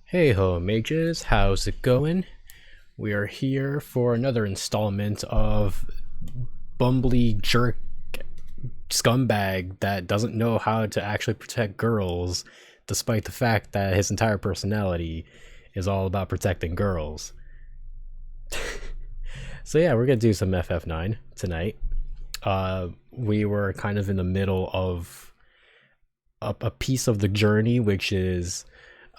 Hey ho mages, how's it going? We are here for another installment of bumbly jerk scumbag that doesn't know how to actually protect girls, despite the fact that his entire personality is all about protecting girls. So yeah, we're gonna do some FF9 tonight. We were kind of in the middle of a piece of the journey, which is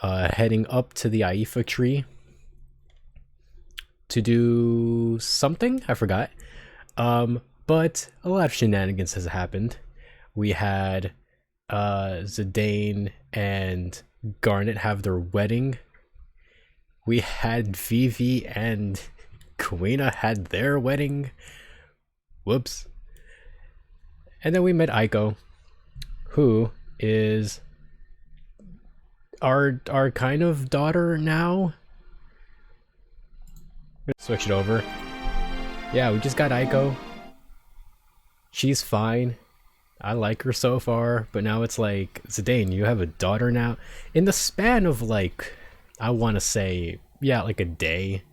heading up to the Iifa Tree to do something. I forgot. But a lot of shenanigans has happened. We had Zidane and Garnet have their wedding. We had Vivi and Kuina had their wedding. Whoops. And then we met Eiko, who is our kind of daughter now. Switch it over. Yeah, we just got Eiko. She's fine. I like her so far, but now it's like, Zidane, you have a daughter now? In the span of like, I want to say, yeah, like a day,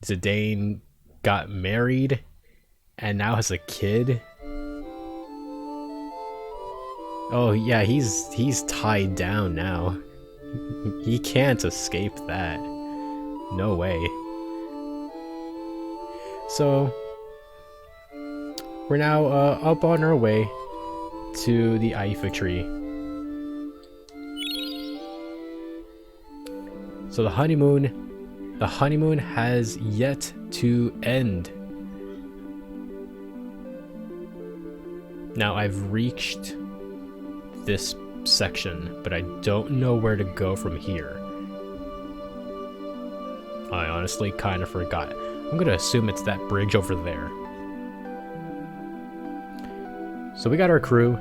Zidane got married and now has a kid. Oh yeah, he's tied down now. He can't escape that. No way. So we're now up on our way to the Iifa Tree. So the honeymoon has yet to end. Now I've reached this section, but I don't know where to go from here. I honestly kind of forgot. I'm gonna assume it's that bridge over there. So we got our crew.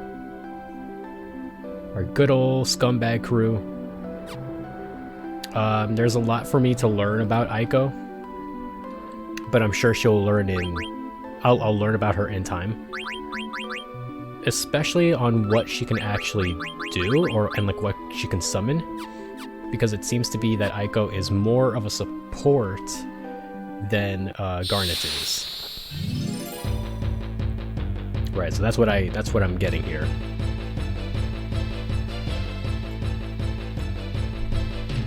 Our good old scumbag crew. There's a lot for me to learn about Eiko, but I'm sure she'll learn I'll learn about her in time. Especially on what she can actually do, and like what she can summon, because it seems to be that Eiko is more of a support than Garnet is. Right, so that's what I'm getting here.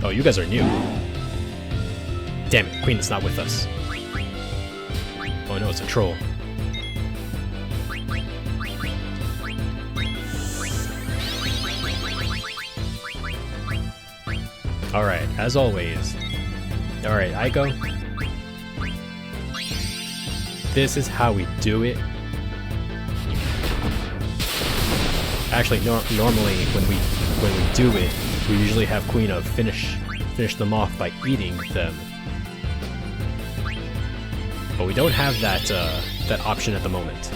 Oh, you guys are new. Damn it, Queen is not with us. Oh no, it's a troll. Alright, as always. Alright, Eiko. This is how we do it. Actually, normally when we do it, we usually have Quina finish them off by eating them. But we don't have that option at the moment.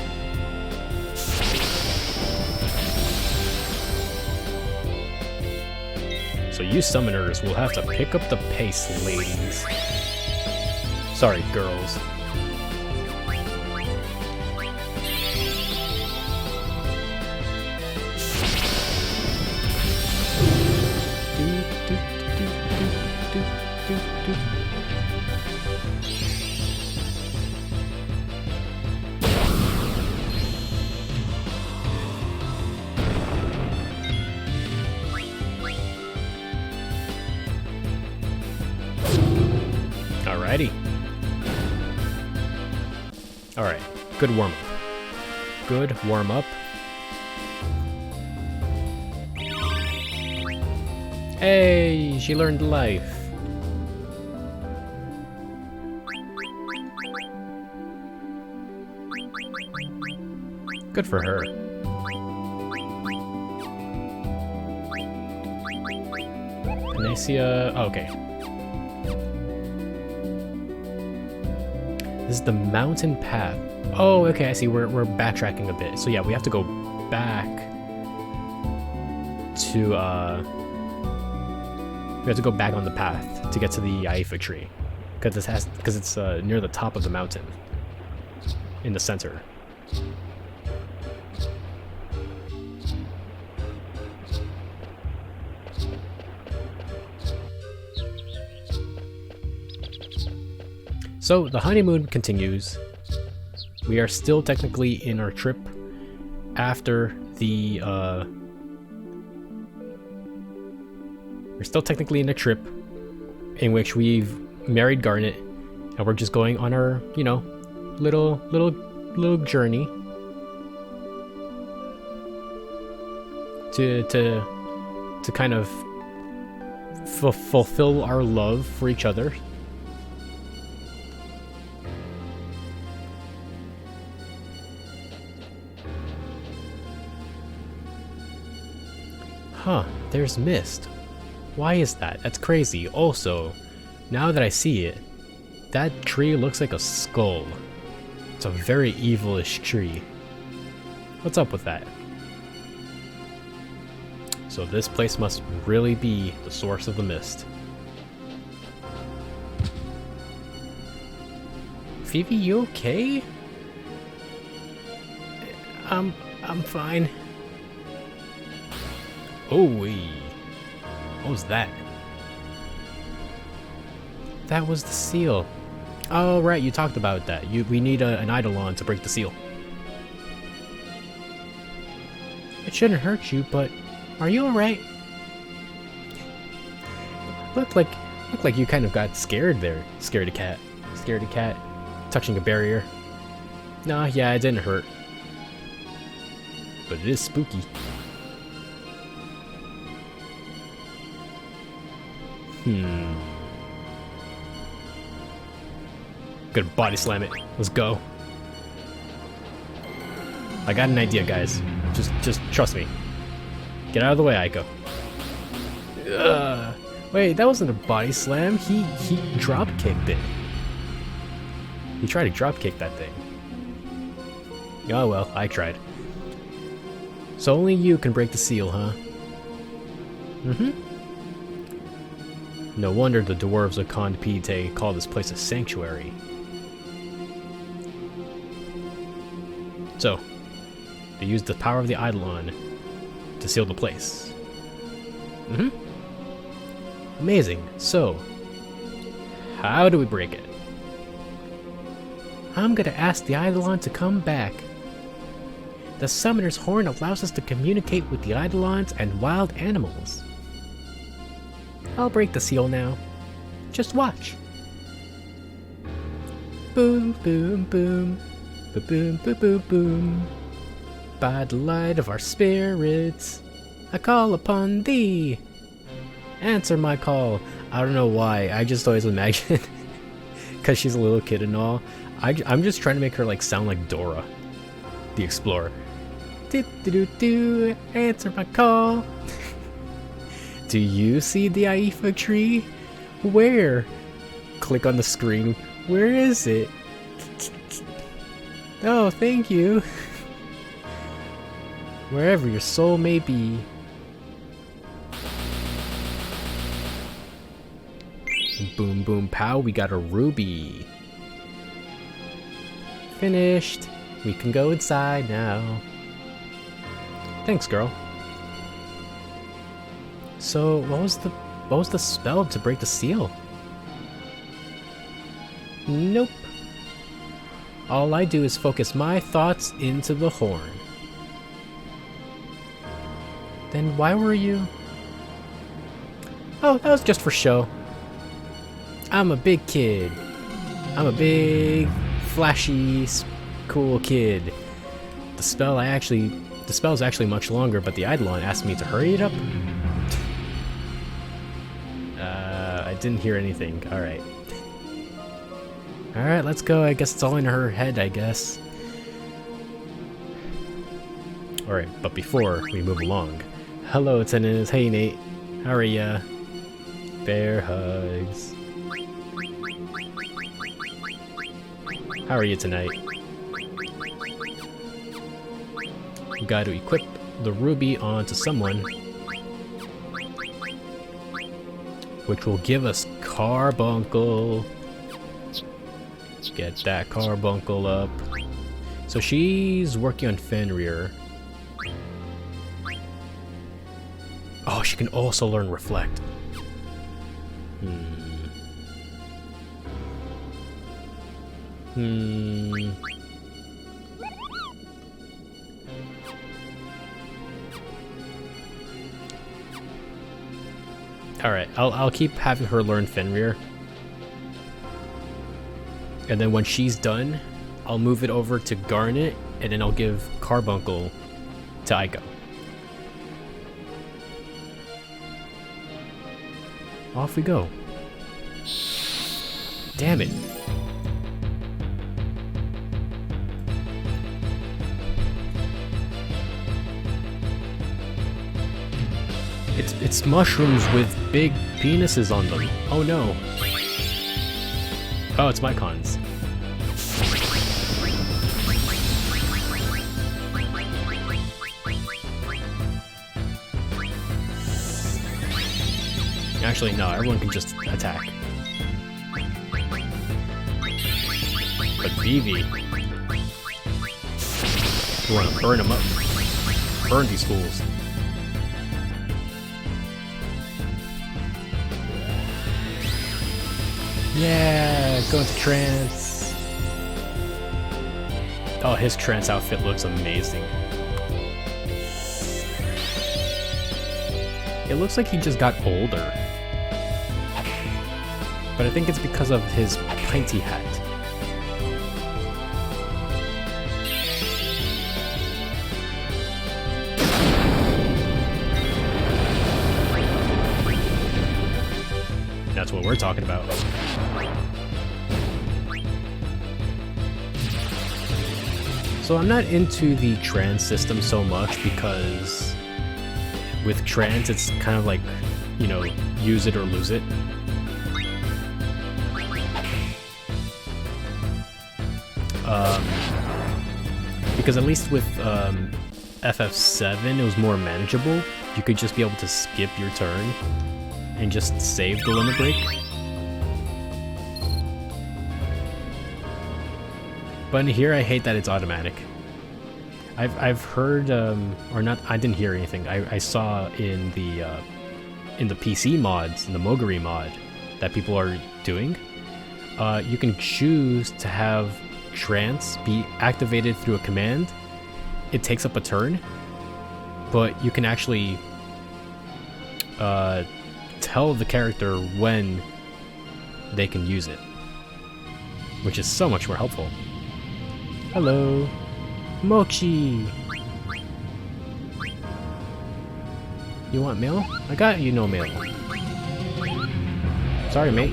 So you summoners will have to pick up the pace, ladies. Sorry, girls. Alrighty. Alright, good warm-up. Good warm-up. Hey, she learned life. Good for her. Panacea. Oh, okay. This is the mountain path. Oh, okay, I see. We're backtracking a bit. So yeah, we have to go back to we have to go back on the path to get to the Iifa Tree, because it's near the top of the mountain, in the center. So the honeymoon continues. We are still technically in our trip after the we're still technically in a trip in which we've married Garnet and we're just going on our, you know, little journey to kind of fulfill our love for each other. Huh, there's mist. Why is that? That's crazy. Also, now that I see it, that tree looks like a skull. It's a very evilish tree. What's up with that? So this place must really be the source of the mist. Vivi, you okay? I'm fine. Oh, what was that? That was the seal. Oh, right, you talked about that. We need an eidolon to break the seal. It shouldn't hurt you, but are you alright? Looked like you kind of got scared there. Scared a cat. Scared a cat. Touching a barrier. Nah, yeah, it didn't hurt. But it is spooky. Gonna body slam it. Let's go. I got an idea, guys. Just trust me. Get out of the way, Eiko. Wait, that wasn't a body slam. He drop kicked it. He tried to drop kick that thing. Oh well, I tried. So only you can break the seal, huh? No wonder the dwarves of Konpite call this place a sanctuary. So, they used the power of the eidolon to seal the place. Amazing. So, how do we break it? I'm gonna ask the eidolon to come back. The summoner's horn allows us to communicate with the eidolons and wild animals. I'll break the seal now. Just watch. Boom, boom, boom. Boom, boom, boom, boom. By the light of our spirits, I call upon thee. Answer my call. I don't know why. I just always imagine, because she's a little kid and all. I'm just trying to make her like sound like Dora, the Explorer. Do answer my call. Do you see the Iifa Tree? Where? Click on the screen. Where is it? Oh, thank you. Wherever your soul may be. Boom, boom, pow, we got a ruby. Finished. We can go inside now. Thanks, girl. So, what was the spell to break the seal? Nope. All I do is focus my thoughts into the horn. Then why were you... Oh, that was just for show. I'm a big kid. I'm a big, flashy, cool kid. The spell is actually much longer, but the eidolon asked me to hurry it up. I didn't hear anything. Alright. Alright, let's go. I guess it's all in her head, I guess. Alright, but before we move along. Hello, tennis. Hey, Nate. How are ya? Bear hugs. How are you tonight? We got to equip the ruby onto someone, which will give us carbuncle. Get that carbuncle up. So she's working on Fenrir. Oh, she can also learn Reflect. Alright, I'll keep having her learn Fenrir. And then when she's done, I'll move it over to Garnet, and then I'll give Carbuncle to Eiko. Off we go. Damn it. It's mushrooms with big penises on them. Oh no. Oh, it's my cons. Actually, no, everyone can just attack. But Vivi, we want to burn them up. Burn these fools. Yeah, go into trance. Oh, his trance outfit looks amazing. It looks like he just got older. But I think it's because of his pinty hat. That's what we're talking about. So I'm not into the trans system so much because with trans it's kind of like, you know, use it or lose it. Because at least with FF7 it was more manageable. You could just be able to skip your turn and just save the limit break. But in here I hate that it's automatic. I've heard, or not, I didn't hear anything. I saw in the PC mods, in the Moguri mod, that people are doing. You can choose to have trance be activated through a command. It takes up a turn, but you can actually tell the character when they can use it, which is so much more helpful. Hello, Mochi. You want mail? I got you no mail. Sorry, mate.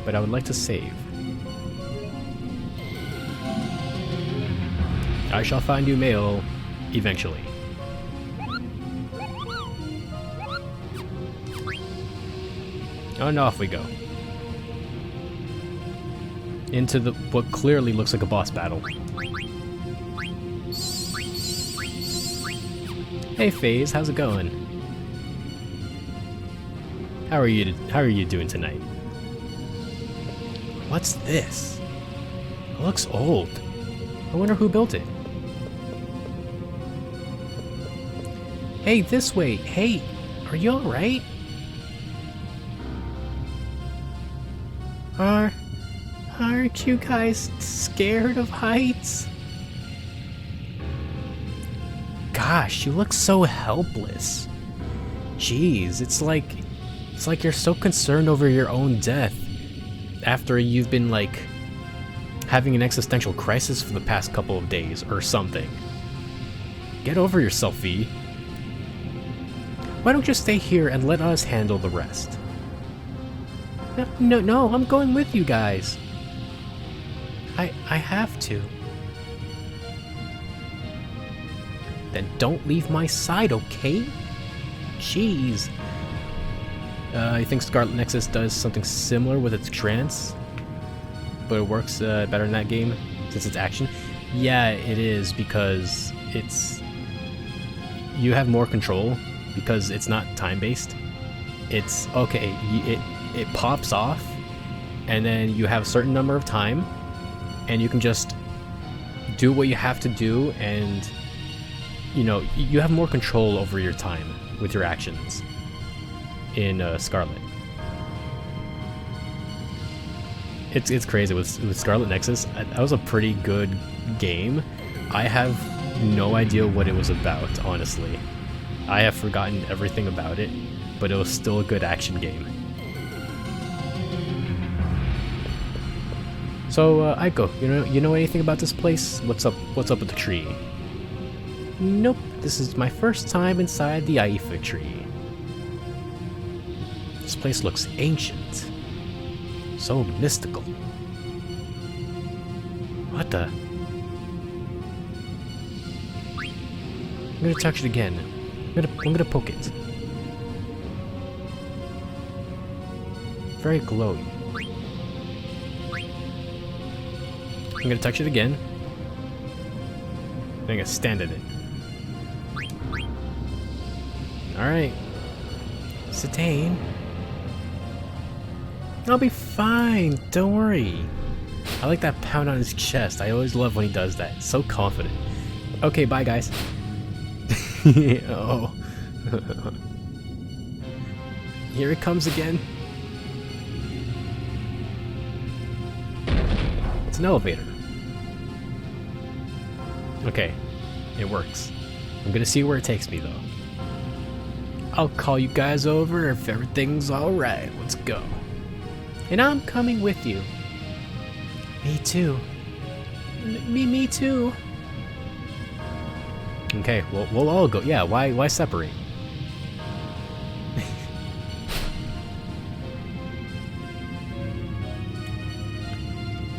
But I would like to save. I shall find you mail eventually. Oh, and off we go. Into the what clearly looks like a boss battle. Hey FaZe, how's it going? How are you doing tonight? What's this? It looks old. I wonder who built it. Hey, this way. Hey, are you alright? Aren't you guys scared of heights? Gosh, you look so helpless. Jeez, it's like you're so concerned over your own death after you've been like having an existential crisis for the past couple of days or something. Get over yourself, V. Why don't you stay here and let us handle the rest? No, I'm going with you guys. I have to. Then don't leave my side, okay? Jeez. I think Scarlet Nexus does something similar with its trance, but it works better in that game since it's action. Yeah, it is, because you have more control because it's not time-based. It's okay. It pops off, and then you have a certain number of time, and you can just do what you have to do, and you know you have more control over your time with your actions in Scarlet. It's crazy with Scarlet Nexus. That was a pretty good game. I have no idea what it was about, honestly. I have forgotten everything about it, but it was still a good action game. So, Eiko, you know anything about this place? What's up with the tree? Nope, this is my first time inside the Iifa Tree. This place looks ancient. So mystical. What the? I'm gonna touch it again. I'm gonna poke it. Very glowy. I'm gonna touch it again. I'm gonna stand in it. Alright. Satane. I'll be fine, don't worry. I like that pound on his chest. I always love when he does that. So confident. Okay, bye guys. Oh. Here it comes again. It's an elevator. Okay, it works. I'm gonna see where it takes me though. I'll call you guys over if everything's alright. Let's go. And I'm coming with you. Me too. Me too. Okay, well, we'll all go. Yeah, why separate?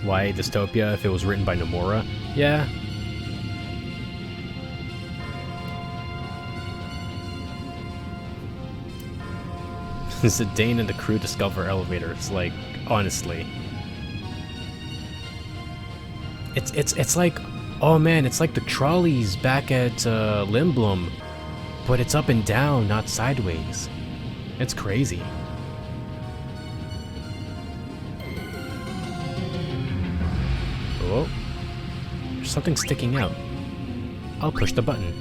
Why dystopia if it was written by Nomura? Yeah. Zidane and the crew discover elevators, like, honestly. It's like, oh man, it's like the trolleys back at Limblom, but it's up and down, not sideways. It's crazy. Oh, there's something sticking out. I'll push the button.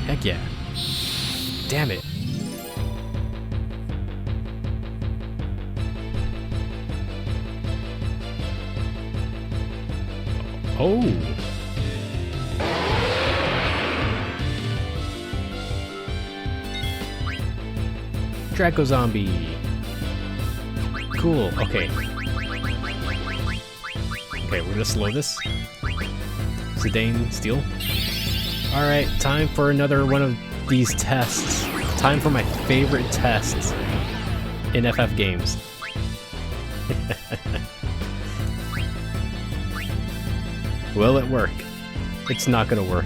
Heck yeah. Damn it. Oh. Draco Zombie. Cool, okay. Okay, we're gonna slow this. Zidane, steal. Alright, time for another one of these tests. Time for my favorite tests in FF games. Will it work? It's not gonna work.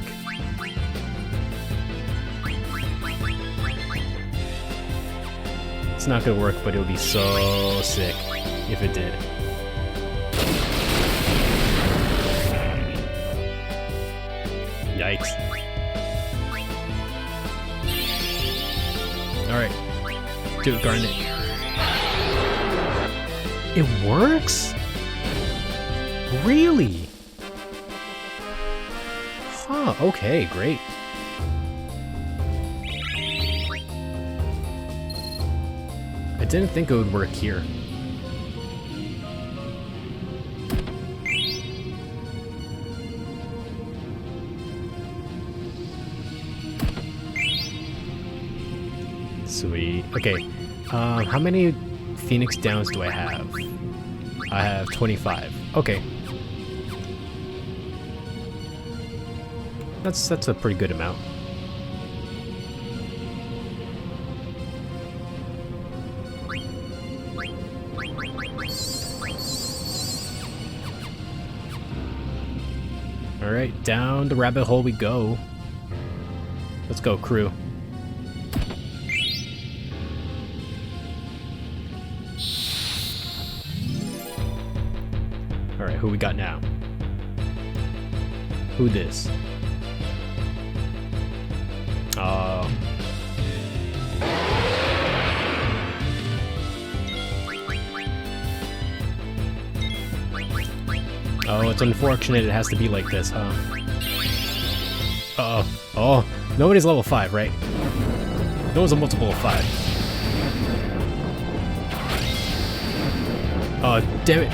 It's not gonna work, but it would be so sick if it did. Yikes. Alright. Do it, Garnet. It works? Really? Huh, okay, great. I didn't think it would work here. Sweet. Okay, how many Phoenix Downs do I have? I have 25. Okay. That's a pretty good amount. Alright, down the rabbit hole we go. Let's go, crew. Alright, who we got now? Who this? Oh, it's unfortunate it has to be like this, huh? Uh-oh. Oh, nobody's level 5, right? No one's a multiple of 5. Oh, damn it.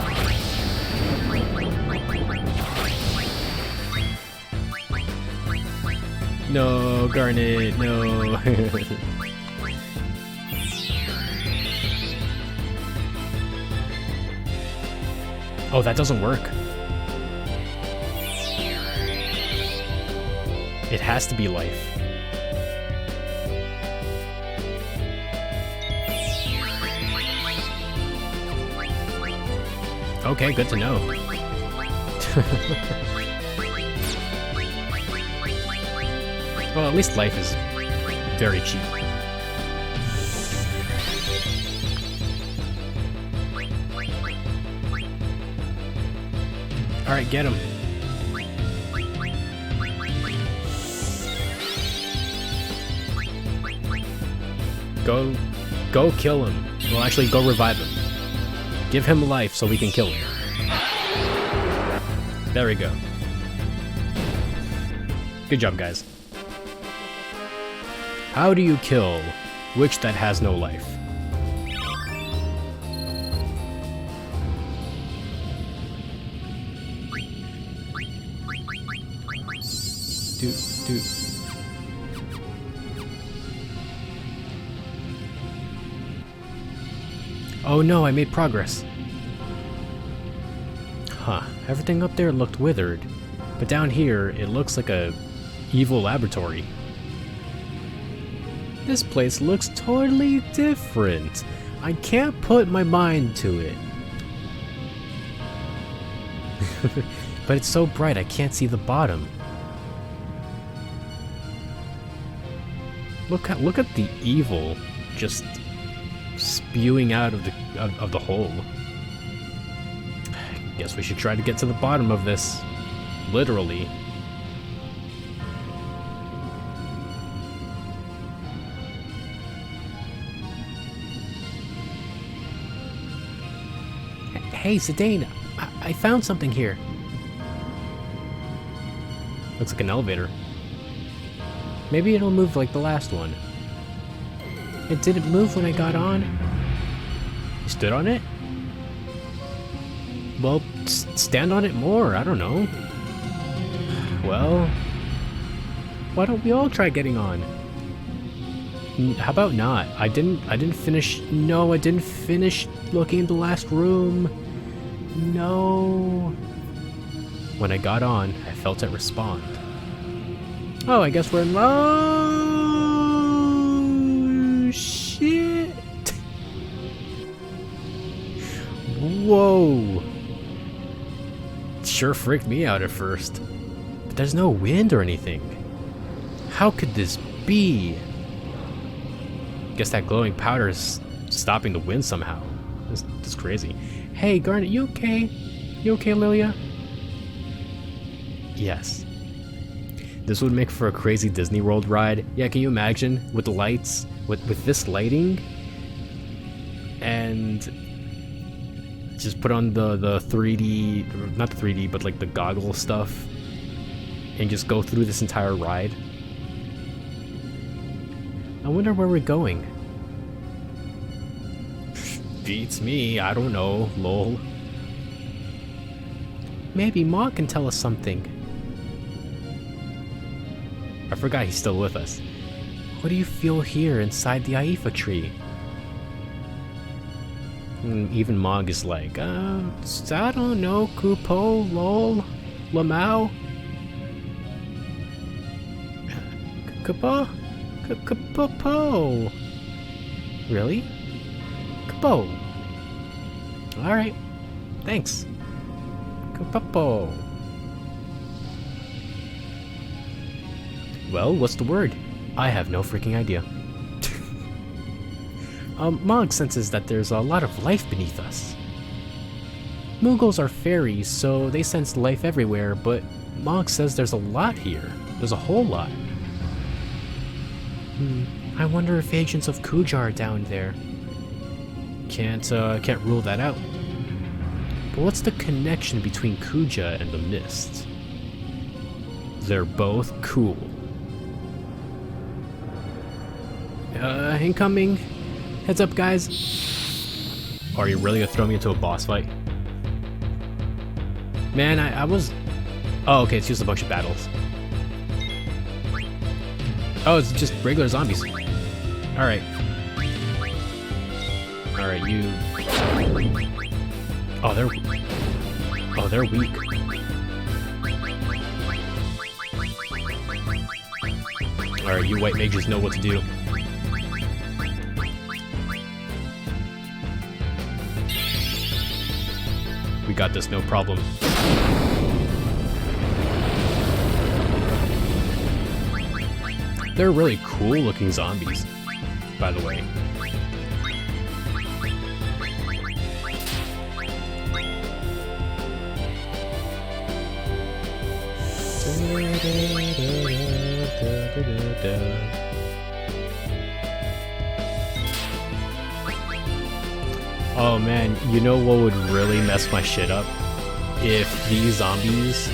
No, Garnet, no. Oh, that doesn't work. It has to be life. Okay, good to know. Well, at least life is very cheap. Alright, get him. Go kill him. Well, actually, go revive him. Give him life so we can kill him. There we go. Good job, guys. How do you kill witch that has no life? Do. Oh no, I made progress. Huh, everything up there looked withered, but down here it looks like a evil laboratory. This place looks totally different. I can't put my mind to it. But it's so bright I can't see the bottom. Look at the evil just spewing out of the hole. Guess we should try to get to the bottom of this. Literally. Hey, Zidane, I found something here. Looks like an elevator. Maybe it'll move like the last one. It didn't move when I got on. You stood on it? Well, stand on it more, I don't know. Well, why don't we all try getting on? How about not? I didn't finish. No, I didn't finish looking in the last room. No. When I got on, I felt it respond. Oh, I guess we're in love. Shit. Whoa. Sure freaked me out at first. But there's no wind or anything. How could this be? Guess that glowing powder is stopping the wind somehow. This is crazy. Hey, Garnet, you okay? You okay, Lilia? Yes. This would make for a crazy Disney World ride. Yeah, can you imagine? With the lights, with this lighting, and just put on the 3D, not the 3D, but like the goggle stuff, and just go through this entire ride. I wonder where we're going. Beats me, I don't know, lol. Maybe Ma can tell us something. I forgot he's still with us. What do you feel here inside the Iifa Tree? Even Mog is like, I don't know, Kupo, lol, Lamau. Kupo? Kupo. Really? Kupo. Alright. Thanks. Kupo. Well, what's the word? I have no freaking idea. Mog senses that there's a lot of life beneath us. Moogles are fairies, so they sense life everywhere, but Mog says there's a lot here. There's a whole lot. I wonder if agents of Kuja are down there. Can't rule that out. But what's the connection between Kuja and the mist? They're both cool. Incoming. Heads up, guys. Are you really gonna throw me into a boss fight? Man, I was... Oh, okay, it's just a bunch of battles. Oh, it's just regular zombies. Alright. Alright, you... Oh, they're weak. Alright, you white mages know what to do. We got this, no problem. They're really cool looking zombies, by the way. Oh man, you know what would really mess my shit up? If these zombies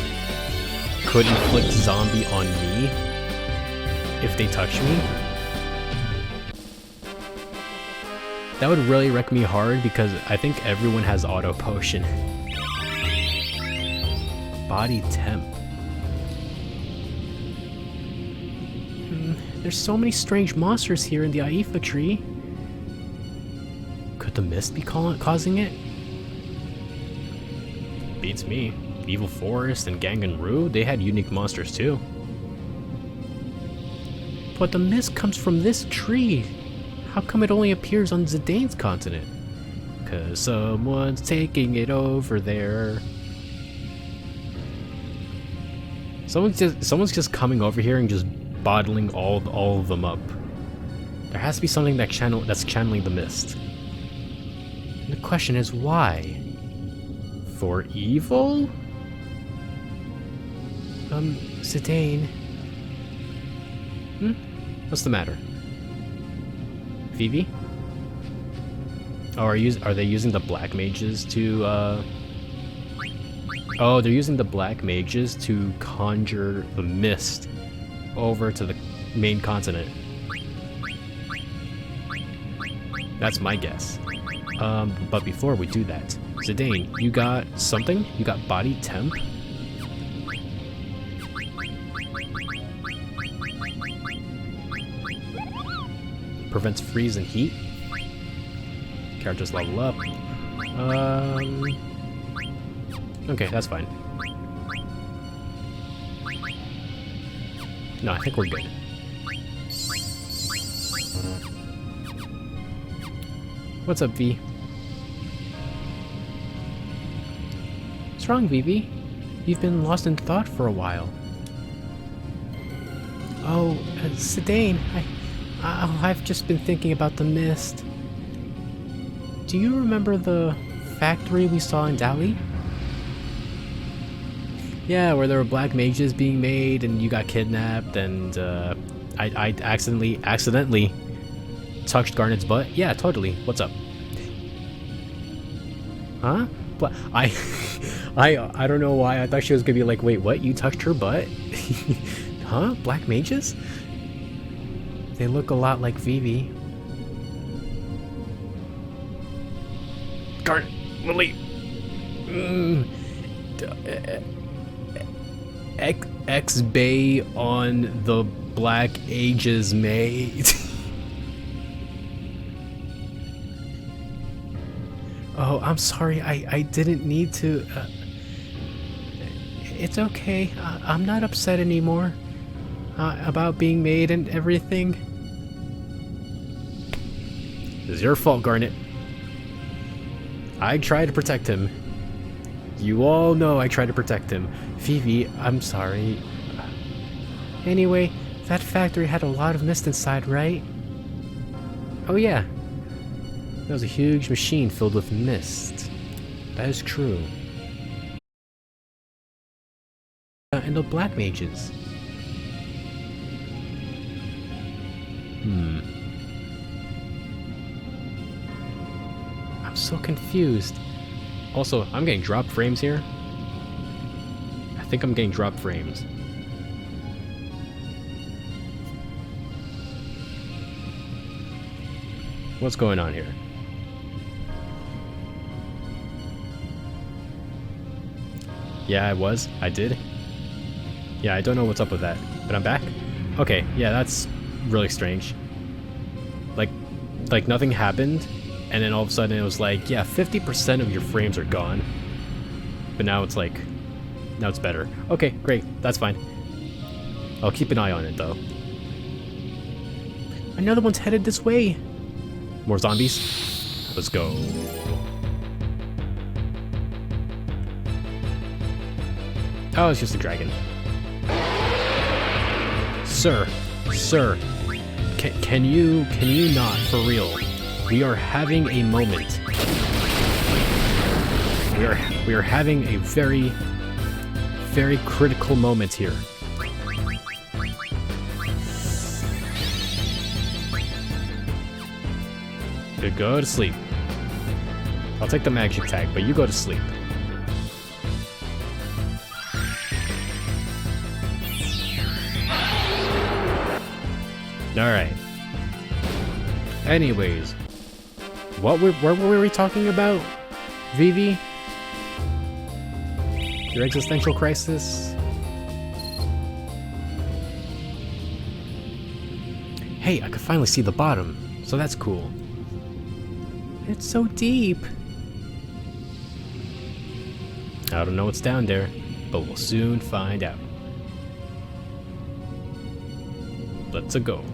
could inflict zombie on me if they touch me. That would really wreck me hard because I think everyone has auto potion. Body temp. There's so many strange monsters here in the Iifa Tree. Could the mist be causing it? Beats me. Evil Forest and Gangan-Roo, they had unique monsters too. But the mist comes from this tree. How come it only appears on Zidane's continent? 'Cause someone's taking it over there. Someone's just coming over here and just bottling all of them up. There has to be something that's channeling the mist. And the question is why? For evil? Zidane. What's the matter? Vivi? Oh, are they using the black mages to, Oh, they're using the black mages to conjure the mist over to the main continent. That's my guess. But before we do that, Zidane, you got something? You got body temp? Prevents freeze and heat. Characters level up. Okay, that's fine. No, I think we're good. What's up, V? What's wrong, Vivi? You've been lost in thought for a while. Oh, Zidane, I've just been thinking about the mist. Do you remember the factory we saw in Dali? Yeah, where there were black mages being made and you got kidnapped and I accidentally touched Garnet's butt? Yeah, totally. What's up? Huh? But I don't know why. I thought she was gonna be like, wait, what? You touched her butt? Huh? Black mages? They look a lot like Vivi. Garnet, Lily. X-Bay on the Black Ages mate. Oh, I'm sorry. I didn't need to. It's okay. I'm not upset anymore about being made and everything. It's your fault, Garnet. I tried to protect him. You all know I tried to protect him. Vivi, I'm sorry. Anyway, that factory had a lot of mist inside, right? Oh yeah. That was a huge machine filled with mist. That is true. And the black mages. I'm so confused. Also, I'm getting drop frames here. I think I'm getting drop frames. What's going on here? Yeah, I was. I did. Yeah, I don't know what's up with that. But I'm back? Okay, yeah, that's really strange. Like nothing happened, and then all of a sudden it was like, yeah, 50% of your frames are gone. But now it's like, now it's better. Okay, great, that's fine. I'll keep an eye on it though. Another one's headed this way. More zombies? Let's go. Oh, it's just a dragon. Sir, can you not, for real? We are having a moment. We are having a very, very critical moment here. Go to sleep. I'll take the magic tag, but you go to sleep. Alright. Anyways. What were we talking about? Vivi? Your existential crisis? Hey, I could finally see the bottom, so that's cool. It's so deep. I don't know what's down there, but we'll soon find out. Let's go.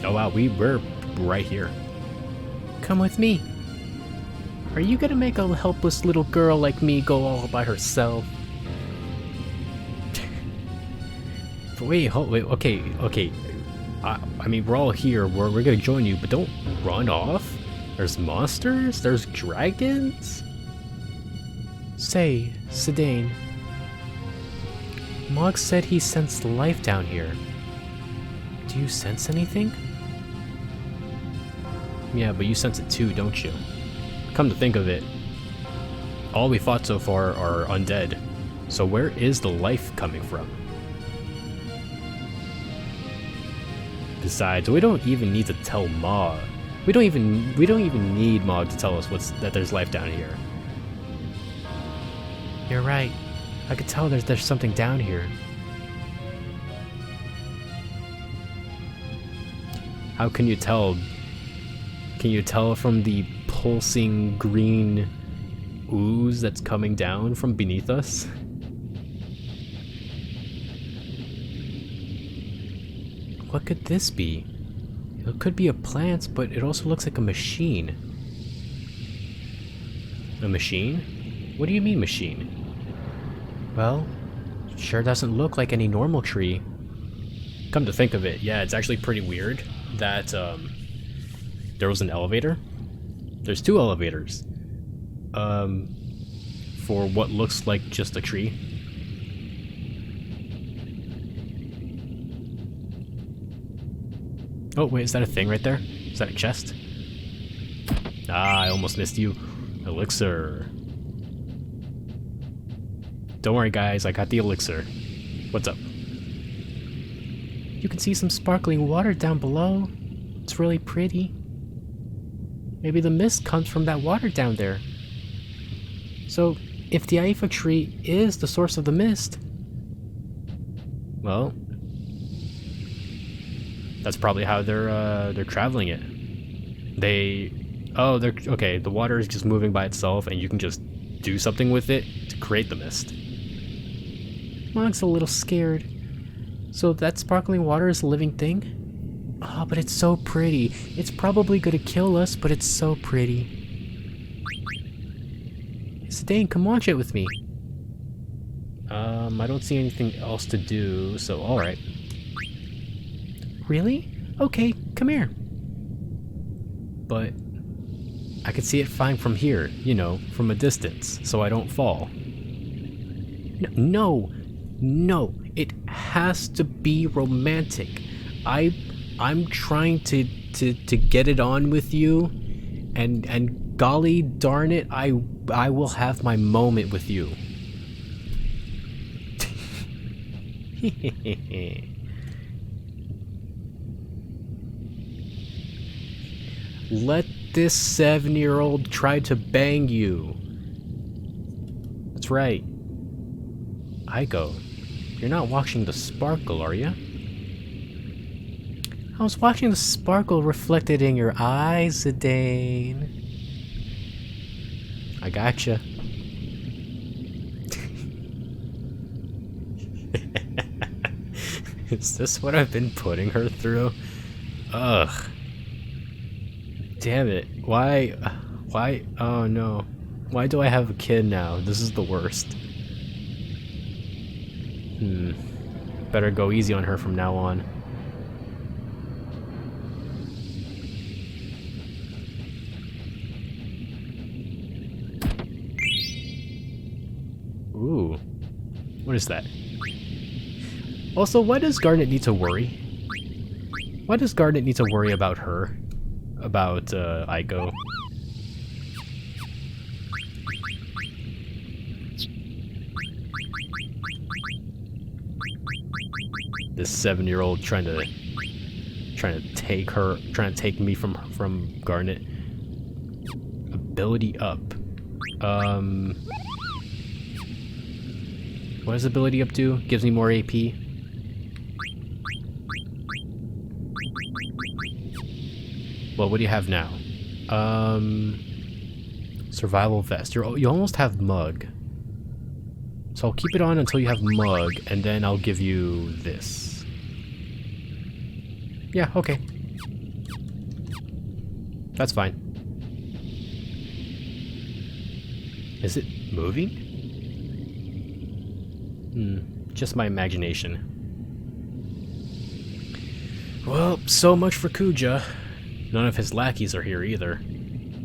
Oh wow, we're right here. Come with me. Are you gonna make a helpless little girl like me go all by herself? Wait, okay. I mean, we're all here. We're gonna join you, but don't run off. There's monsters. There's dragons. Say, Zidane. Mog said he sensed life down here. Do you sense anything? Yeah, but you sense it too, don't you? Come to think of it, all we fought so far are undead. So where is the life coming from? Besides, we don't even need to tell Mog. We don't even need Mog to tell us that there's life down here. You're right. I could tell there's something down here. How can you tell? Can you tell from the pulsing green ooze that's coming down from beneath us? What could this be? It could be a plant, but it also looks like a machine. A machine? What do you mean, machine? Well, it sure doesn't look like any normal tree. Come to think of it, yeah, it's actually pretty weird that there was an elevator. There's two elevators. For what looks like just a tree. Oh, wait, is that a thing right there? Is that a chest? Ah, I almost missed you. Elixir. Don't worry, guys, I got the elixir. What's up? You can see some sparkling water down below. It's really pretty. Maybe the mist comes from that water down there. So, if the Iifa Tree is the source of the mist, well, that's probably how they're traveling it. They're okay. The water is just moving by itself, and you can just do something with it to create the mist. Mog's a little scared. So that sparkling water is a living thing? Oh, but it's so pretty. It's probably gonna kill us, but it's so pretty. Zidane, come watch it with me. I don't see anything else to do, so alright. Really? Okay, come here. But I can see it fine from here, you know, from a distance, so I don't fall. No, it has to be romantic. I'm trying to get it on with you, and golly darn it, I will have my moment with you. Let this 7-year-old try to bang you. That's right. Iiko, you're not watching the sparkle, are you? I was watching the sparkle reflected in your eyes, Zidane. I gotcha. Is this what I've been putting her through? Ugh. Damn it. Why? Oh no. Why do I have a kid now? This is the worst. Better go easy on her from now on. Ooh. What is that? Also, why does Garnet need to worry? Why does Garnet need to worry about her? About, Iiko? This 7-year-old trying to take me from Garnet. Ability up. What does ability up do? Gives me more AP. Well, what do you have now? Survival vest. You almost have mug. So I'll keep it on until you have mug, and then I'll give you this. Yeah, okay. That's fine. Is it moving? Just my imagination. Well, so much for Kuja. None of his lackeys are here either.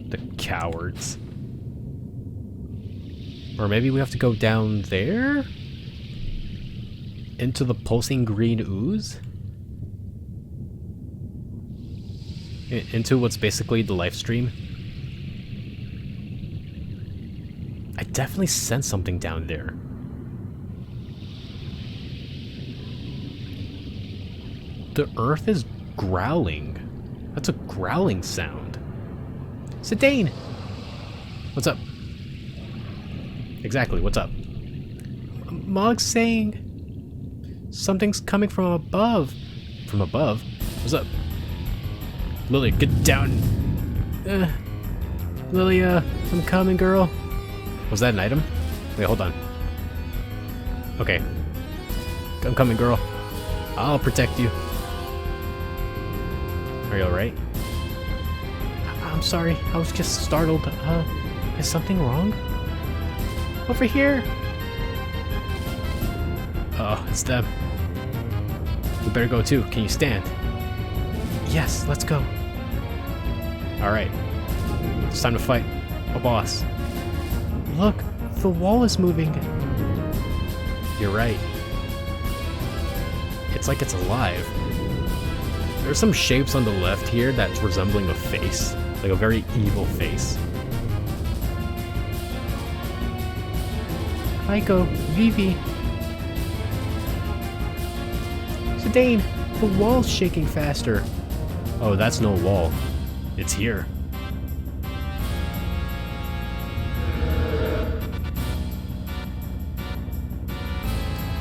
The cowards. Or maybe we have to go down there? Into the pulsing green ooze? Into what's basically the live stream? I definitely sense something down there. The earth is growling. That's a growling sound. Zidane! What's up? Exactly, what's up? Mog's saying something's coming from above. From above? What's up? Lily, get down. Lily, I'm coming, girl. Was that an item? Wait, hold on. Okay. I'm coming, girl. I'll protect you. Are you alright? I'm sorry, I was just startled. Is something wrong? Over here! Oh, it's them. We better go too. Can you stand? Yes, let's go. Alright. It's time to fight a boss. Look, the wall is moving. You're right. It's like it's alive. There's some shapes on the left here that's resembling a face. Like a very evil face. Eiko, Vivi. Zidane, the wall's shaking faster. Oh, that's no wall. It's here.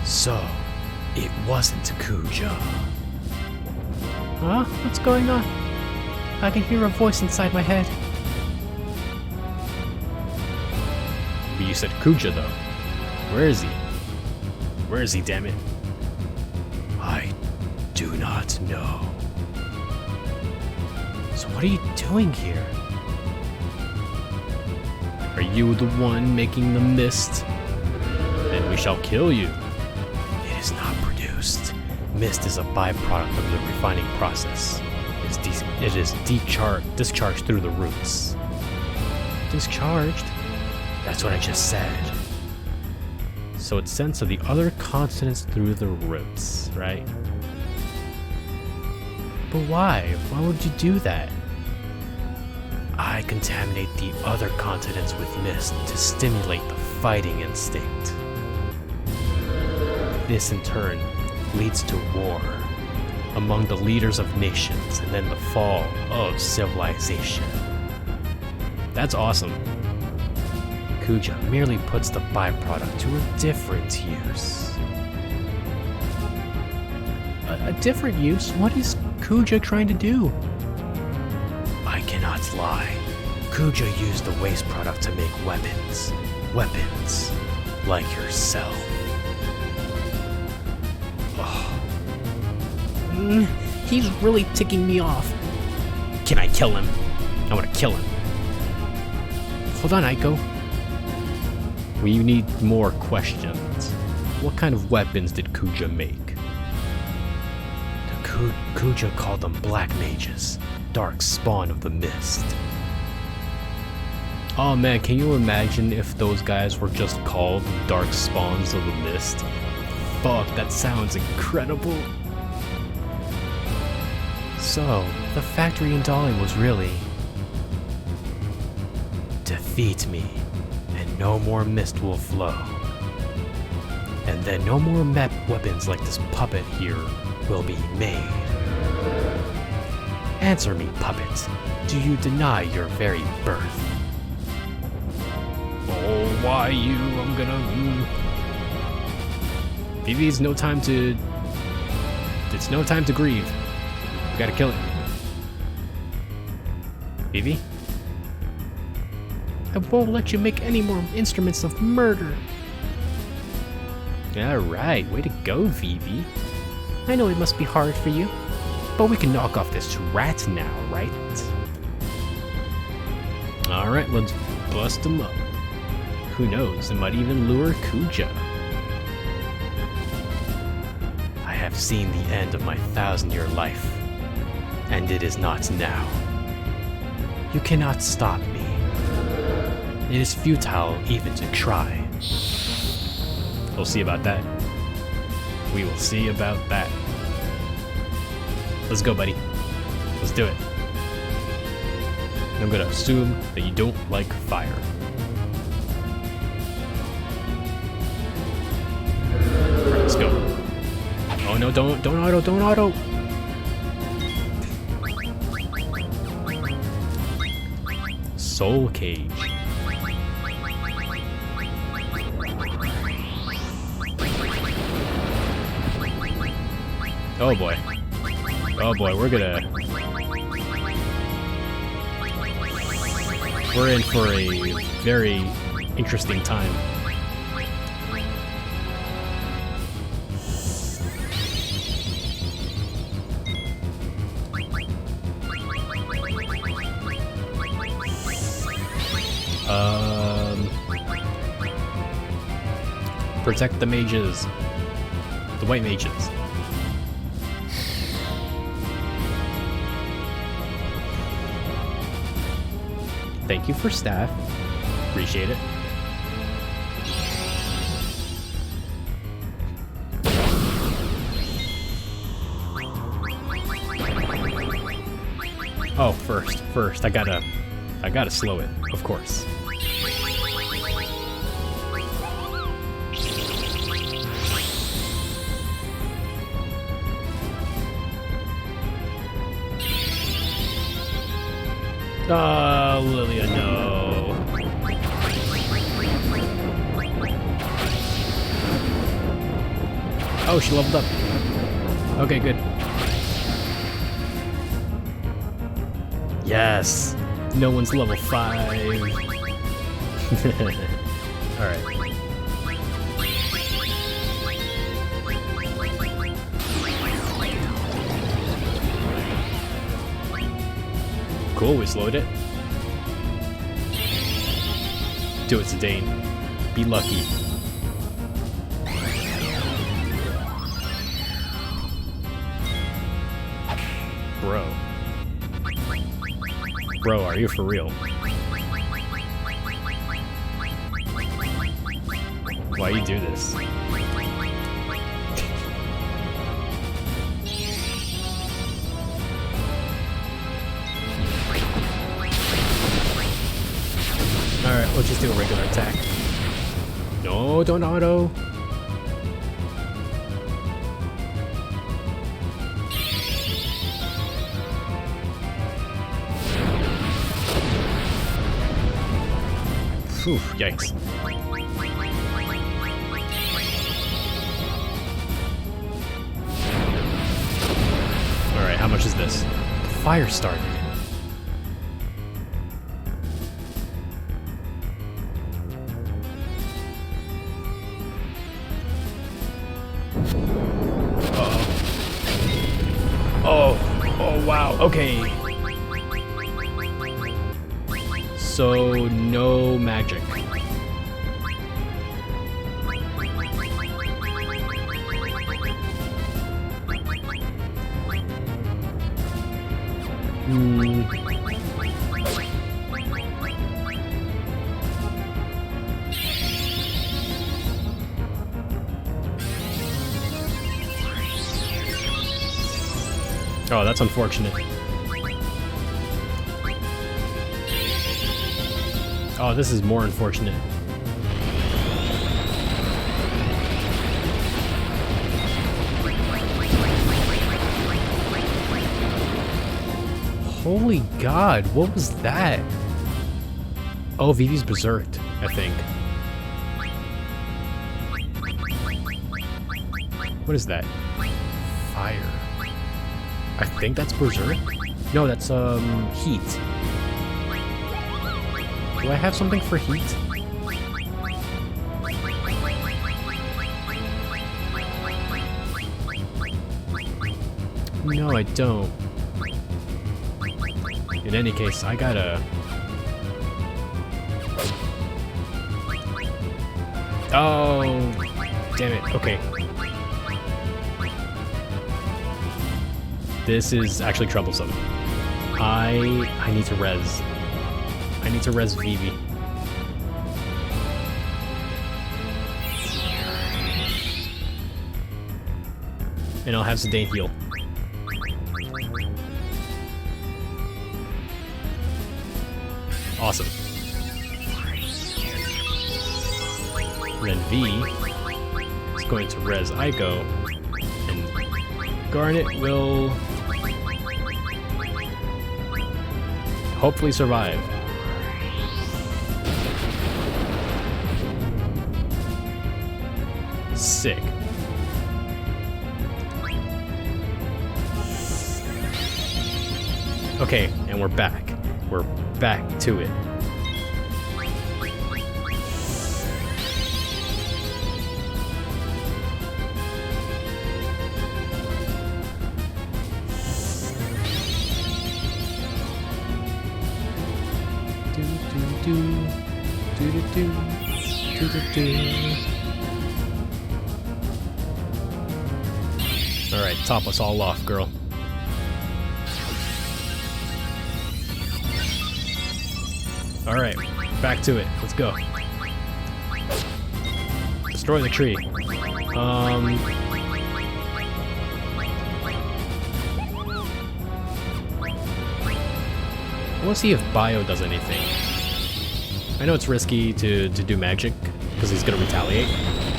So, it wasn't Kuja. Huh? What's going on? I can hear a voice inside my head. But you said Kuja, though. Where is he? Where is he, damn it? I do not know. So what are you doing here? Are you the one making the mist? Then we shall kill you. It is not produced. Mist is a byproduct of the refining process. It is discharged through the roots. Discharged? That's what I just said. So it sends to the other continents through the roots, right? But why? Why would you do that? I contaminate the other continents with mist to stimulate the fighting instinct. This in turn leads to war among the leaders of nations and then the fall of civilization. That's awesome. Kuja merely puts the byproduct to a different use. A different use? What is Kuja trying to do? I cannot lie. Kuja used the waste product to make weapons. Weapons. Like yourself. He's really ticking me off. Can I kill him? I want to kill him. Hold on, Eiko. We need more questions. What kind of weapons did Kuja make? Kuja called them black mages, dark spawn of the mist. Oh man, can you imagine if those guys were just called dark spawns of the mist? Fuck, that sounds incredible. So, the factory in Dolly was really... defeat me, and no more mist will flow. And then no more weapons like this puppet here will be made. Answer me, puppet. Do you deny your very birth? Oh, why you? I'm gonna... Vivi, it's no time to grieve. We gotta kill it. Vivi? I won't let you make any more instruments of murder. Alright, way to go, Vivi. I know it must be hard for you, but we can knock off this rat now, right? Alright, let's bust him up. Who knows, it might even lure Kuja. I have seen the end of my 1,000-year life, and it is not now. You cannot stop me. It is futile even to try. We'll see about that. We will see about that. Let's go, buddy. Let's do it. I'm gonna assume that you don't like fire. Alright, let's go. Oh no, don't auto. Soul cage. Oh boy. Oh boy, we're in for a very interesting time. Protect the mages. The white mages. Thank you for staff. Appreciate it. Oh, first, I gotta slow it, of course. Oh, Lilia, no. Oh, she leveled up. Okay, good. Yes! No one's level 5. Alright. Cool, we slowed it. Do it, Zidane. Be lucky. Bro, are you for real? Why you do this? Alright, let's just do a regular attack. No, don't auto. Whew, yikes. Alright, how much is this? The fire started. Oh, wow, okay. So, no magic. Oh, that's unfortunate. Oh, this is more unfortunate. Holy God, what was that? Oh, Vivi's berserked, I think. What is that? Fire. I think that's berserk? No, that's, heat. Do I have something for heat? No, I don't. In any case, I gotta... Oh, damn it. Okay. This is actually troublesome. I need to res. I need to res Vivi. And I'll have Zidane heal. Awesome. And then V is going to res Eiko, and Garnet will hopefully survive. Sick. Okay, and we're back. We're back to it. Alright, top us all off, girl. Alright, back to it. Let's go. Destroy the tree. I want to see if Bio does anything. I know it's risky to do magic, because he's going to retaliate,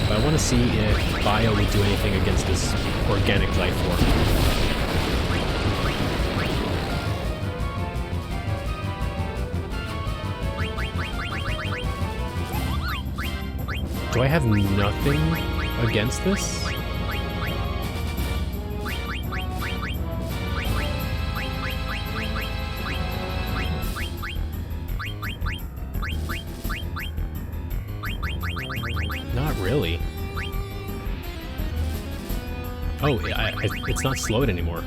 but I want to see if Bio would do anything against this organic life form. Do I have nothing against this? Not really. Oh, it's not slowed anymore.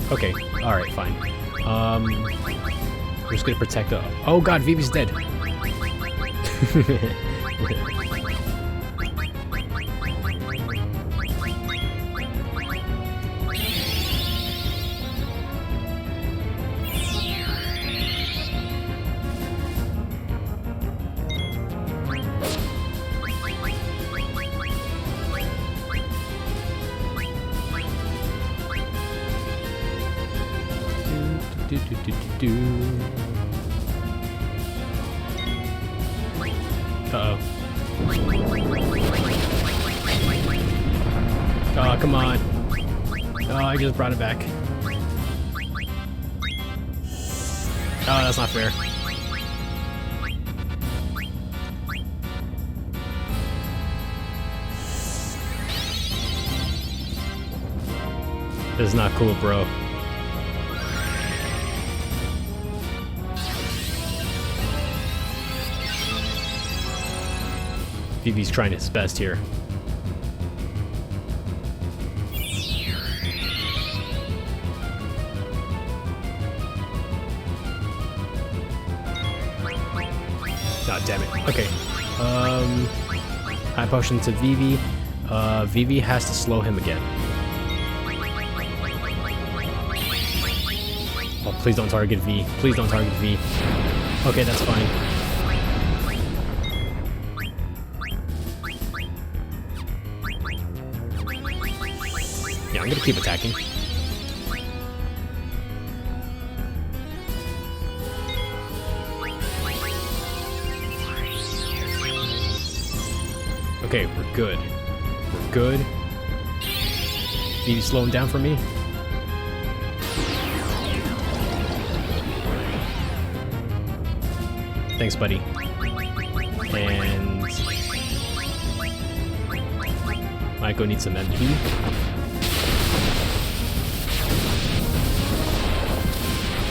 Okay, alright, fine. I'm just gonna protect the... Oh god, Vivi's dead! Uh-oh. Oh, come on. Oh, I just brought it back. Oh, that's not fair. This is not cool, bro. Vivi's trying his best here. Oh, damn it. Okay. High potion to Vivi. Vivi has to slow him again. Oh, please don't target V. Please don't target V. Okay, that's fine. Yeah, I'm gonna keep attacking. Okay, we're good. We're good. Need you slow him down for me? Thanks, buddy. And Eiko needs some MP.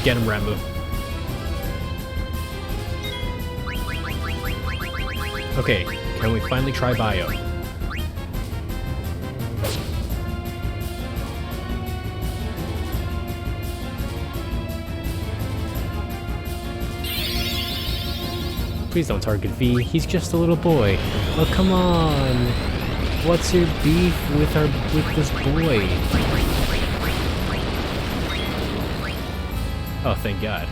Get him, Rambo. Okay, can we finally try bio? Please don't target V, he's just a little boy. Oh, come on! What's your beef with this boy? Oh, thank God.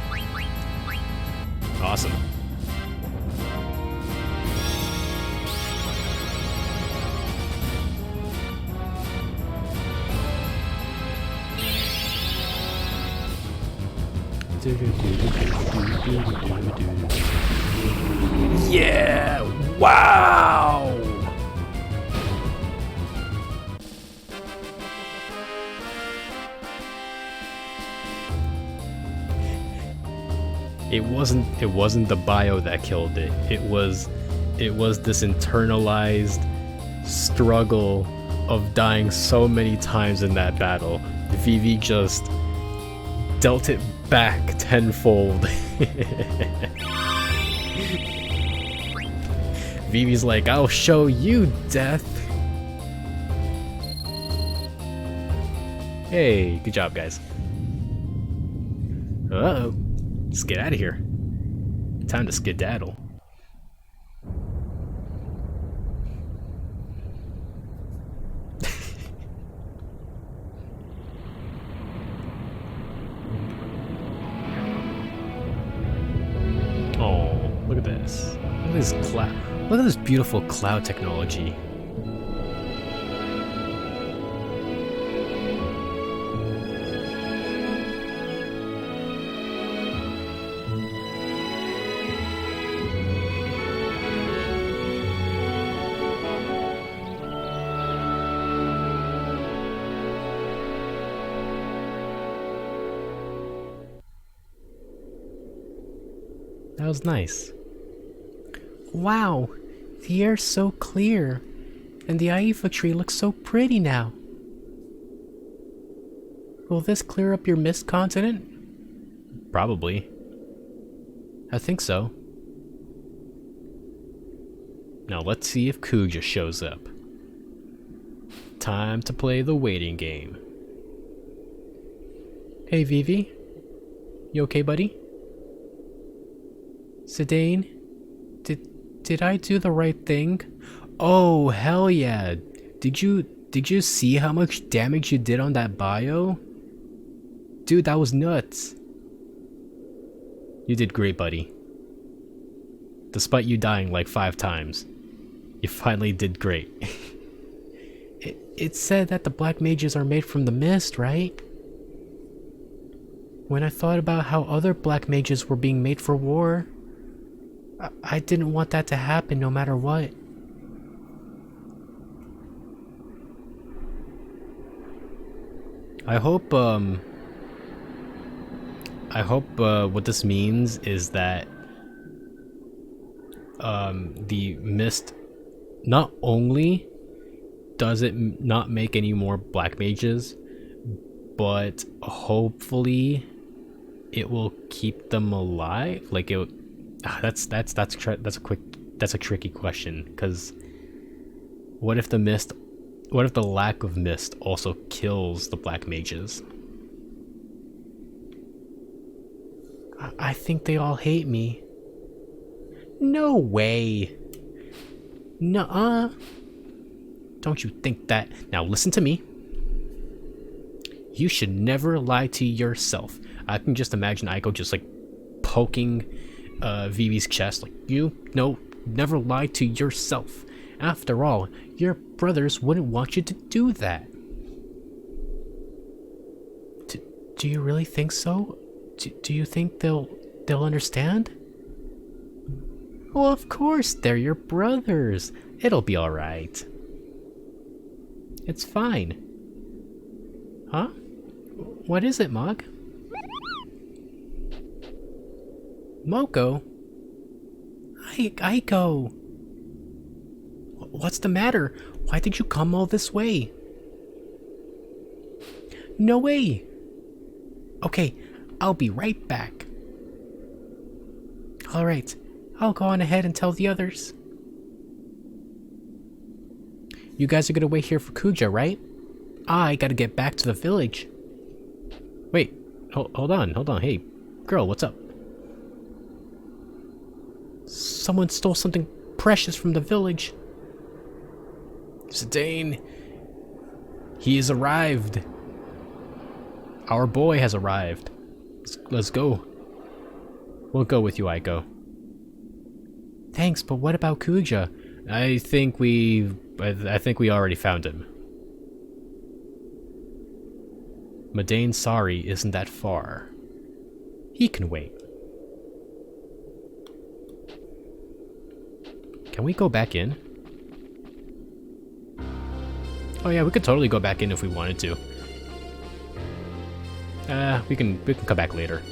Awesome. Yeah! Wow! It wasn't the bio that killed it. It was this internalized struggle of dying so many times in that battle. Vivi just dealt it back tenfold. Vivi's like, I'll show you, death. Hey, good job, guys. Uh-oh. Let's get out of here. Time to skedaddle. Oh, look at this. Look at this cloud. Look at this beautiful cloud technology. That was nice. Wow, the air's so clear, and the Iifa tree looks so pretty now. Will this clear up your mist continent? Probably. I think so. Now let's see if Kuja shows up. Time to play the waiting game. Hey Vivi, you okay, buddy? Zidane, did I do the right thing? Oh, hell yeah. Did you see how much damage you did on that bio? Dude, that was nuts. You did great, buddy. Despite you dying like 5 times, you finally did great. It said that the black mages are made from the mist, right? When I thought about how other black mages were being made for war, I didn't want that to happen no matter what. I I hope what this means is that the mist not only does it not make any more black mages, but hopefully it will keep them alive. Like it. That's a tricky question, because what if the lack of mist also kills the black mages? I think they all hate me. No way. Nuh-uh. Don't you think that? Now listen to me. You should never lie to yourself. I can just imagine Eiko just like poking Vivi's chest like, never lie to yourself. After all, your brothers wouldn't want you to do that. Do you really think so? Do you think they'll understand? Well, of course, they're your brothers. It'll be alright. It's fine. Huh? What is it, Mog? Moko? Eiko! What's the matter? Why did you come all this way? No way! Okay, I'll be right back. Alright, I'll go on ahead and tell the others. You guys are gonna wait here for Kuja, right? I gotta get back to the village. Wait, hold on. Hey, girl, what's up? Someone stole something precious from the village. Zidane, he has arrived. Our boy has arrived. Let's go. We'll go with you, Eiko. Thanks, but what about Kuja? I think we already found him. Madain Sari isn't that far. He can wait. Can we go back in? Oh yeah, we could totally go back in if we wanted to. We can come back later.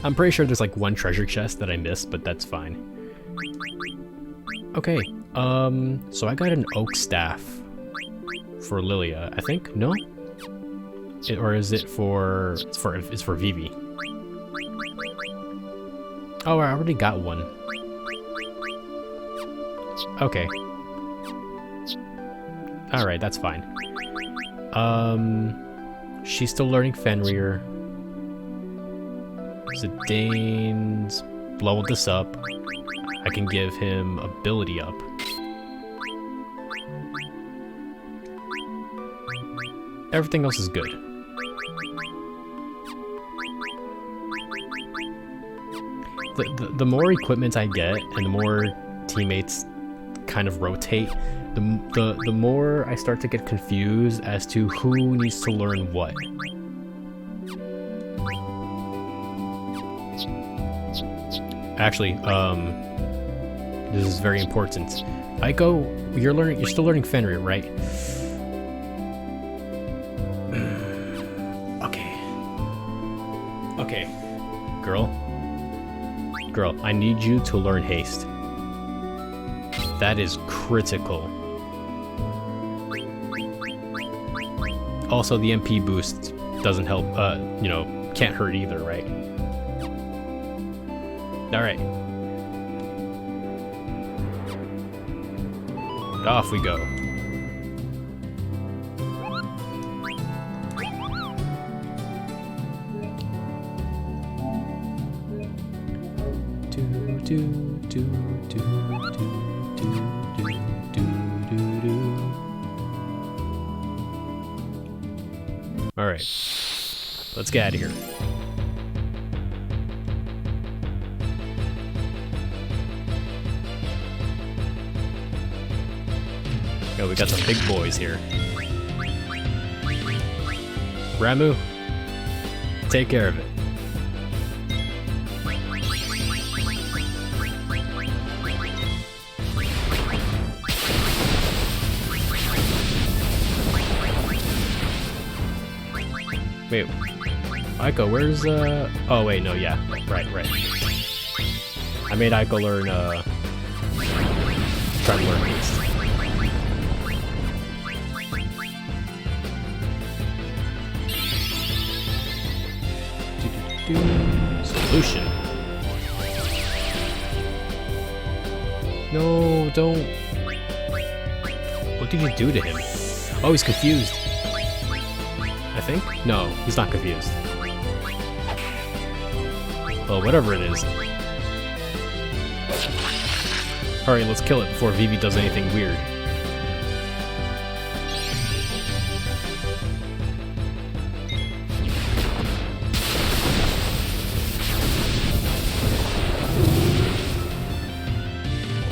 I'm pretty sure there's like one treasure chest that I missed, but that's fine. Okay, so I got an oak staff for Lilia, I think. No? Or is it for... It's for Vivi. Oh, I already got one. Okay. Alright, that's fine. She's still learning Fenrir. Zidane's leveled this up. I can give him ability up. Everything else is good. The more equipment I get and the more teammates kind of rotate, the more I start to get confused as to who needs to learn what. Actually, this is very important. Eiko, you're still learning Fenrir, right? Okay. Girl, I need you to learn haste. That is critical. Also, the MP boost doesn't help, can't hurt either, right? Alright. Off we go. Alright. Let's get out of here. Oh, we got some big boys here. Ramu, take care of it. Wait, Eiko, where's oh wait, no, yeah. Right. I made Eiko learn try to learn haste. Solution. No, don't. What did you do to him? Oh, he's confused. I think? No, he's not confused. Well, whatever it is. Alright, let's kill it before Vivi does anything weird.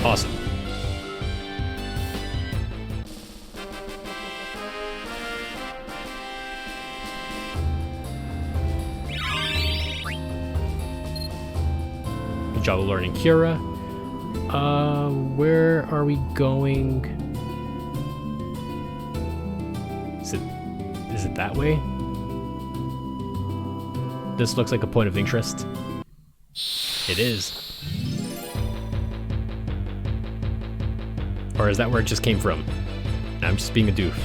Awesome. Good job of learning Cura. Where are we going? Is it that way? This looks like a point of interest. It is. Or is that where it just came from? I'm just being a doof.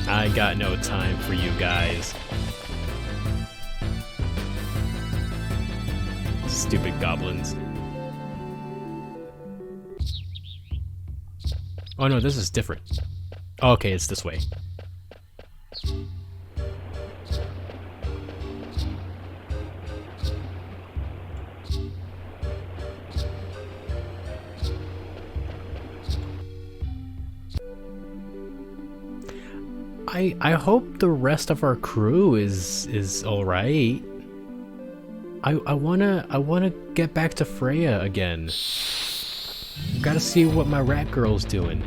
I got no time for you guys. Stupid goblins. Oh no, this is different. Oh, okay, it's this way. I hope the rest of our crew is all right. I wanna get back to Freya again. Gotta see what my rat girl's doing.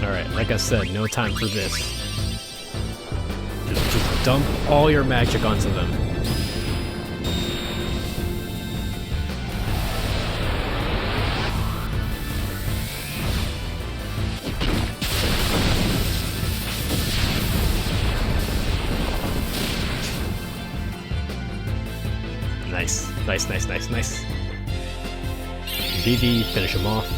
Alright, like I said, no time for this. Just dump all your magic onto them. Nice. Vivi, finish him off.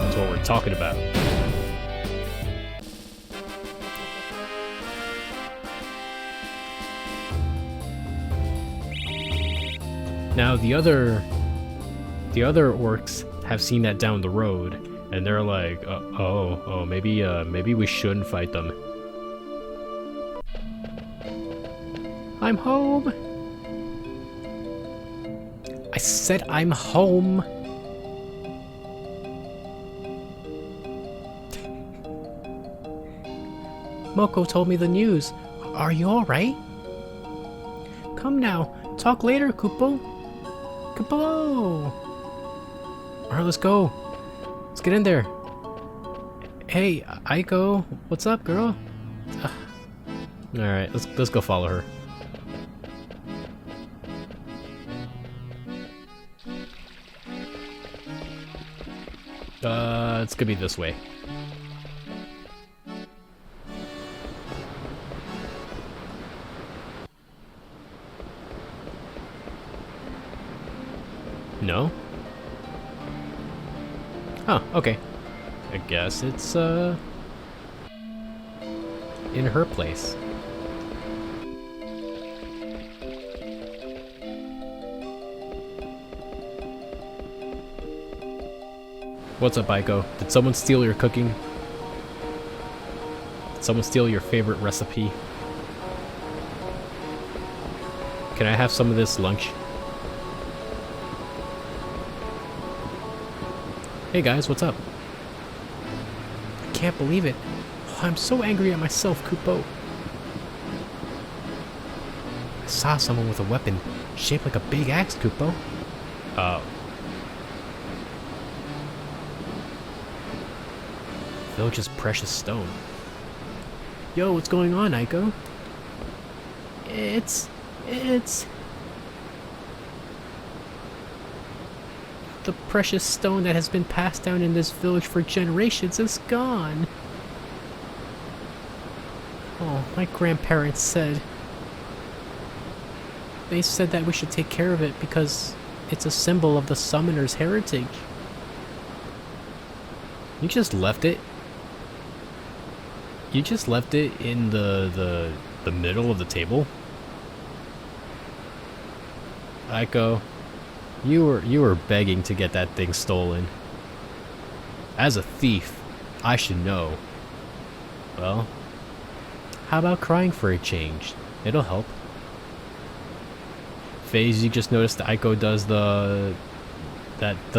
That's what we're talking about. Now the other orcs have seen that down the road, and they're like, maybe we shouldn't fight them. I'm home. I said I'm home. Moko told me the news. Are you alright? Come now. Talk later, Kupo. Kupo! Alright, let's go. Let's get in there. Hey, Eiko. What's up, girl? Alright, let's go follow her. It's gonna be this way. No? Oh, okay. I guess it's, in her place. What's up, Eiko? Did someone steal your cooking? Did someone steal your favorite recipe? Can I have some of this lunch? Hey guys, what's up? I can't believe it. I'm so angry at myself, Kupo. I saw someone with a weapon shaped like a big axe, Kupo. Village's precious stone. Yo, what's going on, Eiko? It's... The precious stone that has been passed down in this village for generations is gone. Oh, my grandparents said... They said that we should take care of it because it's a symbol of the summoner's heritage. You just left it? You just left it in the middle of the table? Eiko, you were begging to get that thing stolen. As a thief, I should know. Well, how about crying for a change? It'll help. Phase, you just noticed that Eiko does the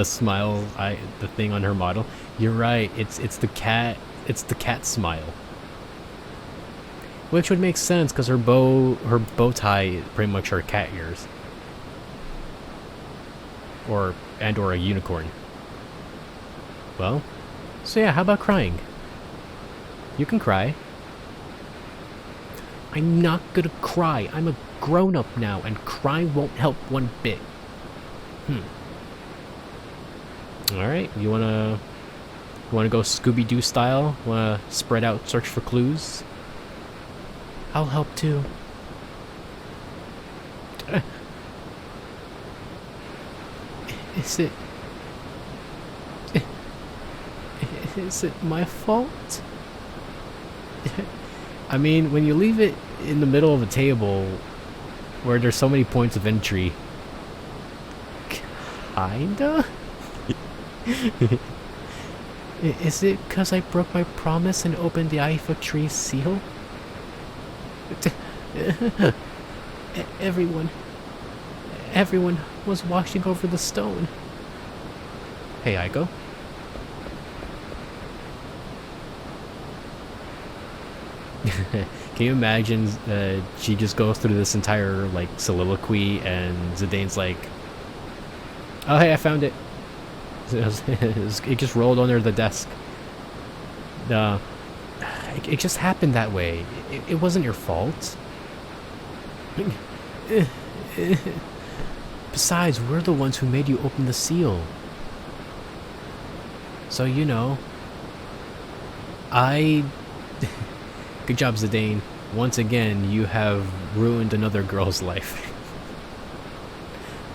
smile, the thing on her model. You're right. It's the cat smile. Which would make sense because her bow tie pretty much are cat ears. Or a unicorn. Well, so yeah, how about crying? You can cry. I'm not gonna cry. I'm a grown-up now, and crying won't help one bit. Alright, you wanna go Scooby-Doo style? Wanna spread out, search for clues? I'll help too. Is it my fault? I mean, when you leave it in the middle of a table where there's so many points of entry, kinda? Is it because I broke my promise and opened the Iifa Tree seal? Everyone was washing over the stone. Hey, Eiko. Can you imagine she just goes through this entire like soliloquy and Zidane's like, oh hey, I found it. It just rolled under the desk. It just happened that way. It wasn't your fault. Besides, we're the ones who made you open the seal. So, you know, Good job, Zidane. Once again, you have ruined another girl's life.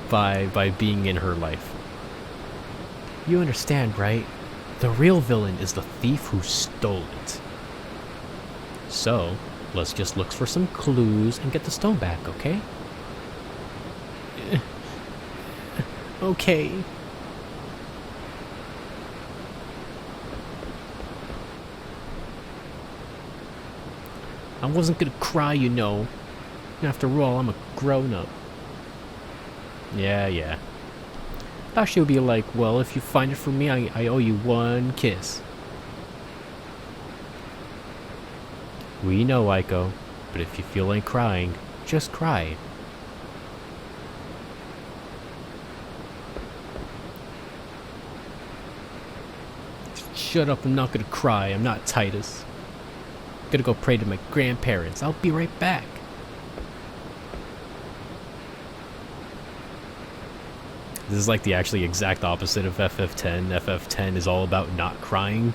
by being in her life. You understand, right? The real villain is the thief who stole it. So, let's just look for some clues and get the stone back, okay? Okay. I wasn't gonna cry, you know. After all, I'm a grown-up. Yeah. Thought she would be like, well, if you find it for me, I owe you one kiss. We know, Eiko, but if you feel like crying, just cry. Shut up, I'm not gonna cry. I'm not Titus. I'm gonna go pray to my grandparents. I'll be right back. This is like the actually exact opposite of FF10. FF10 is all about not crying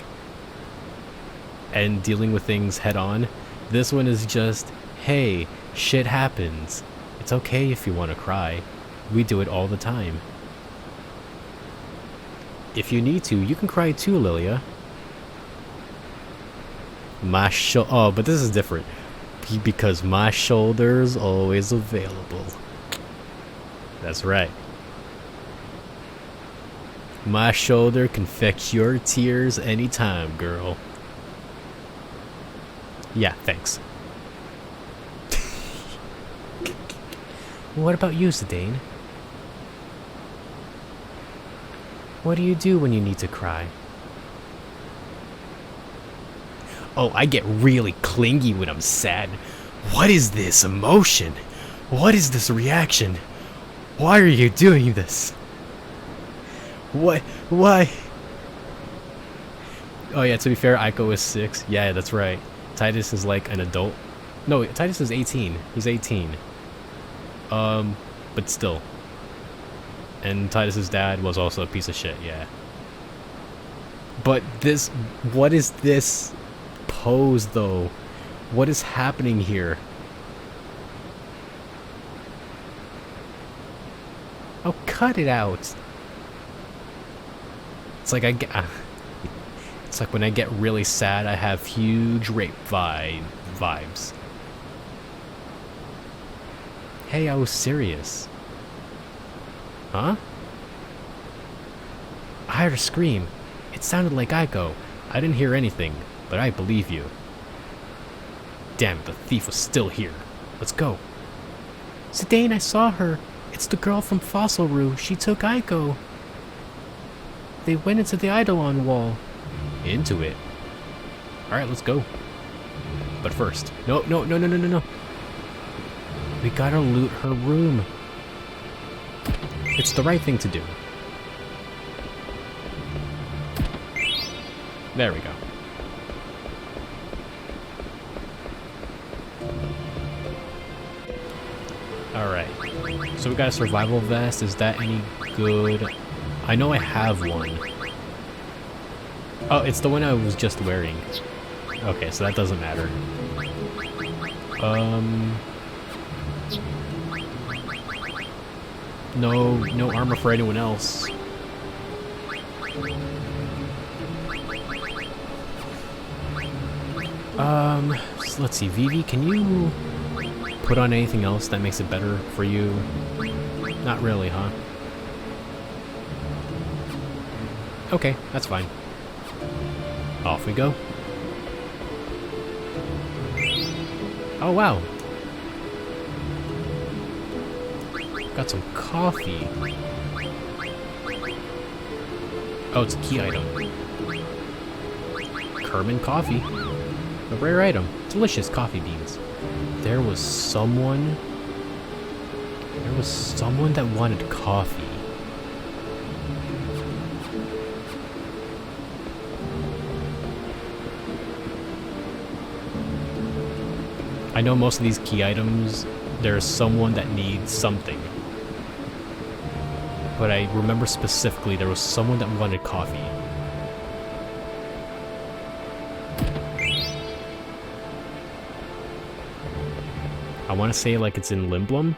and dealing with things head on. This one is just, hey, shit happens. It's okay if you want to cry. We do it all the time. If you need to, you can cry too, Lilia. Oh, but this is different. Because my shoulder's always available. That's right. My shoulder can fetch your tears anytime, girl. Yeah, thanks. What about you, Zidane? What do you do when you need to cry? Oh, I get really clingy when I'm sad. What is this emotion? What is this reaction? Why are you doing this? What? Why? Oh yeah, to be fair, Eiko is 6. Yeah, that's right. Titus is like an adult. No, Titus is 18. He's 18. But still. And Titus's dad was also a piece of shit, yeah. But this, what is this pose though? What is happening here? Oh, cut it out. It's like it's like when I get really sad, I have huge rape vibes. Hey, I was serious. Huh? I heard a scream. It sounded like Eiko. I didn't hear anything, but I believe you. Damn it, the thief was still here. Let's go. Zidane, I saw her. It's the girl from Fossil Roo. She took Eiko. They went into the Eidolon wall. Into it? Alright, let's go. But first... No. We gotta loot her room. It's the right thing to do. There we go. Alright. So we got a survival vest. Is that any good? I know I have one. Oh, it's the one I was just wearing. Okay, so that doesn't matter. No armor for anyone else. So let's see, Vivi, can you put on anything else that makes it better for you? Not really, huh? Okay, that's fine. Off we go. Oh, wow. Got some coffee. Oh, it's a key item. Kerman coffee. A rare item. Delicious coffee beans. There was someone that wanted coffee. I know most of these key items, there's someone that needs something. But I remember specifically there was someone that wanted coffee. I want to say like it's in Limblum.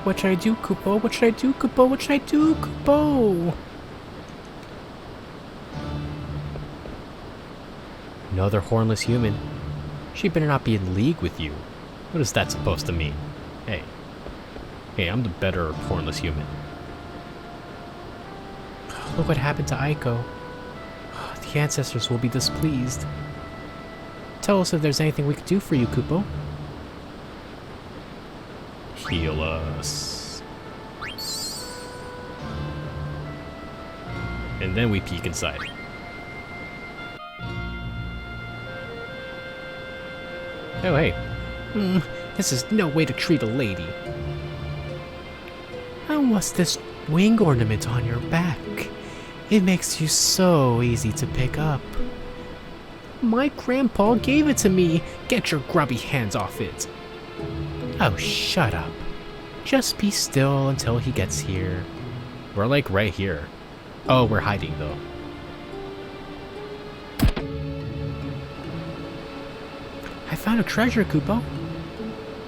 What should I do, Kupo? What should I do, Kupo? What should I do, Kupo? Another hornless human. She better not be in league with you. What is that supposed to mean? Hey, I'm the better hornless human. Look what happened to Eiko. The ancestors will be displeased. Tell us if there's anything we could do for you, Kupo. Heal us. And then we peek inside. Oh, hey. This is no way to treat a lady. And what's this wing ornament on your back? It makes you so easy to pick up. My grandpa gave it to me. Get your grubby hands off it. Oh, shut up. Just be still until he gets here. We're like right here. Oh, we're hiding though. I found a treasure, Kupo.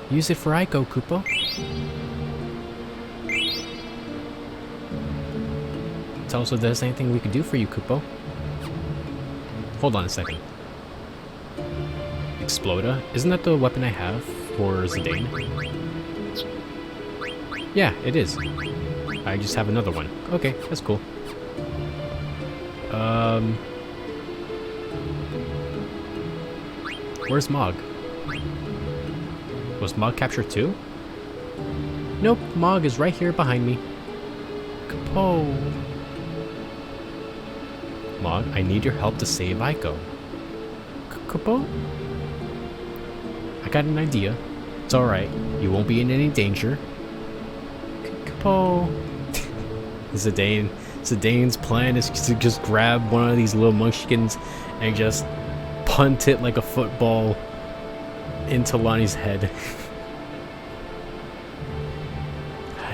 Use it for Eiko, Kupo. Tell us if there's anything we could do for you, Kupo. Hold on a second. Exploda? Isn't that the weapon I have for Zidane? Yeah, it is. I just have another one. Okay, that's cool. Where's Mog? Was Mog captured too? Nope, Mog is right here behind me. Kapo. Mog, I need your help to save Eiko. Kapo? I got an idea. It's alright. You won't be in any danger. Kapo. Zidane's plan is to just grab one of these little munchkins and just punt it like a football into Lonnie's head.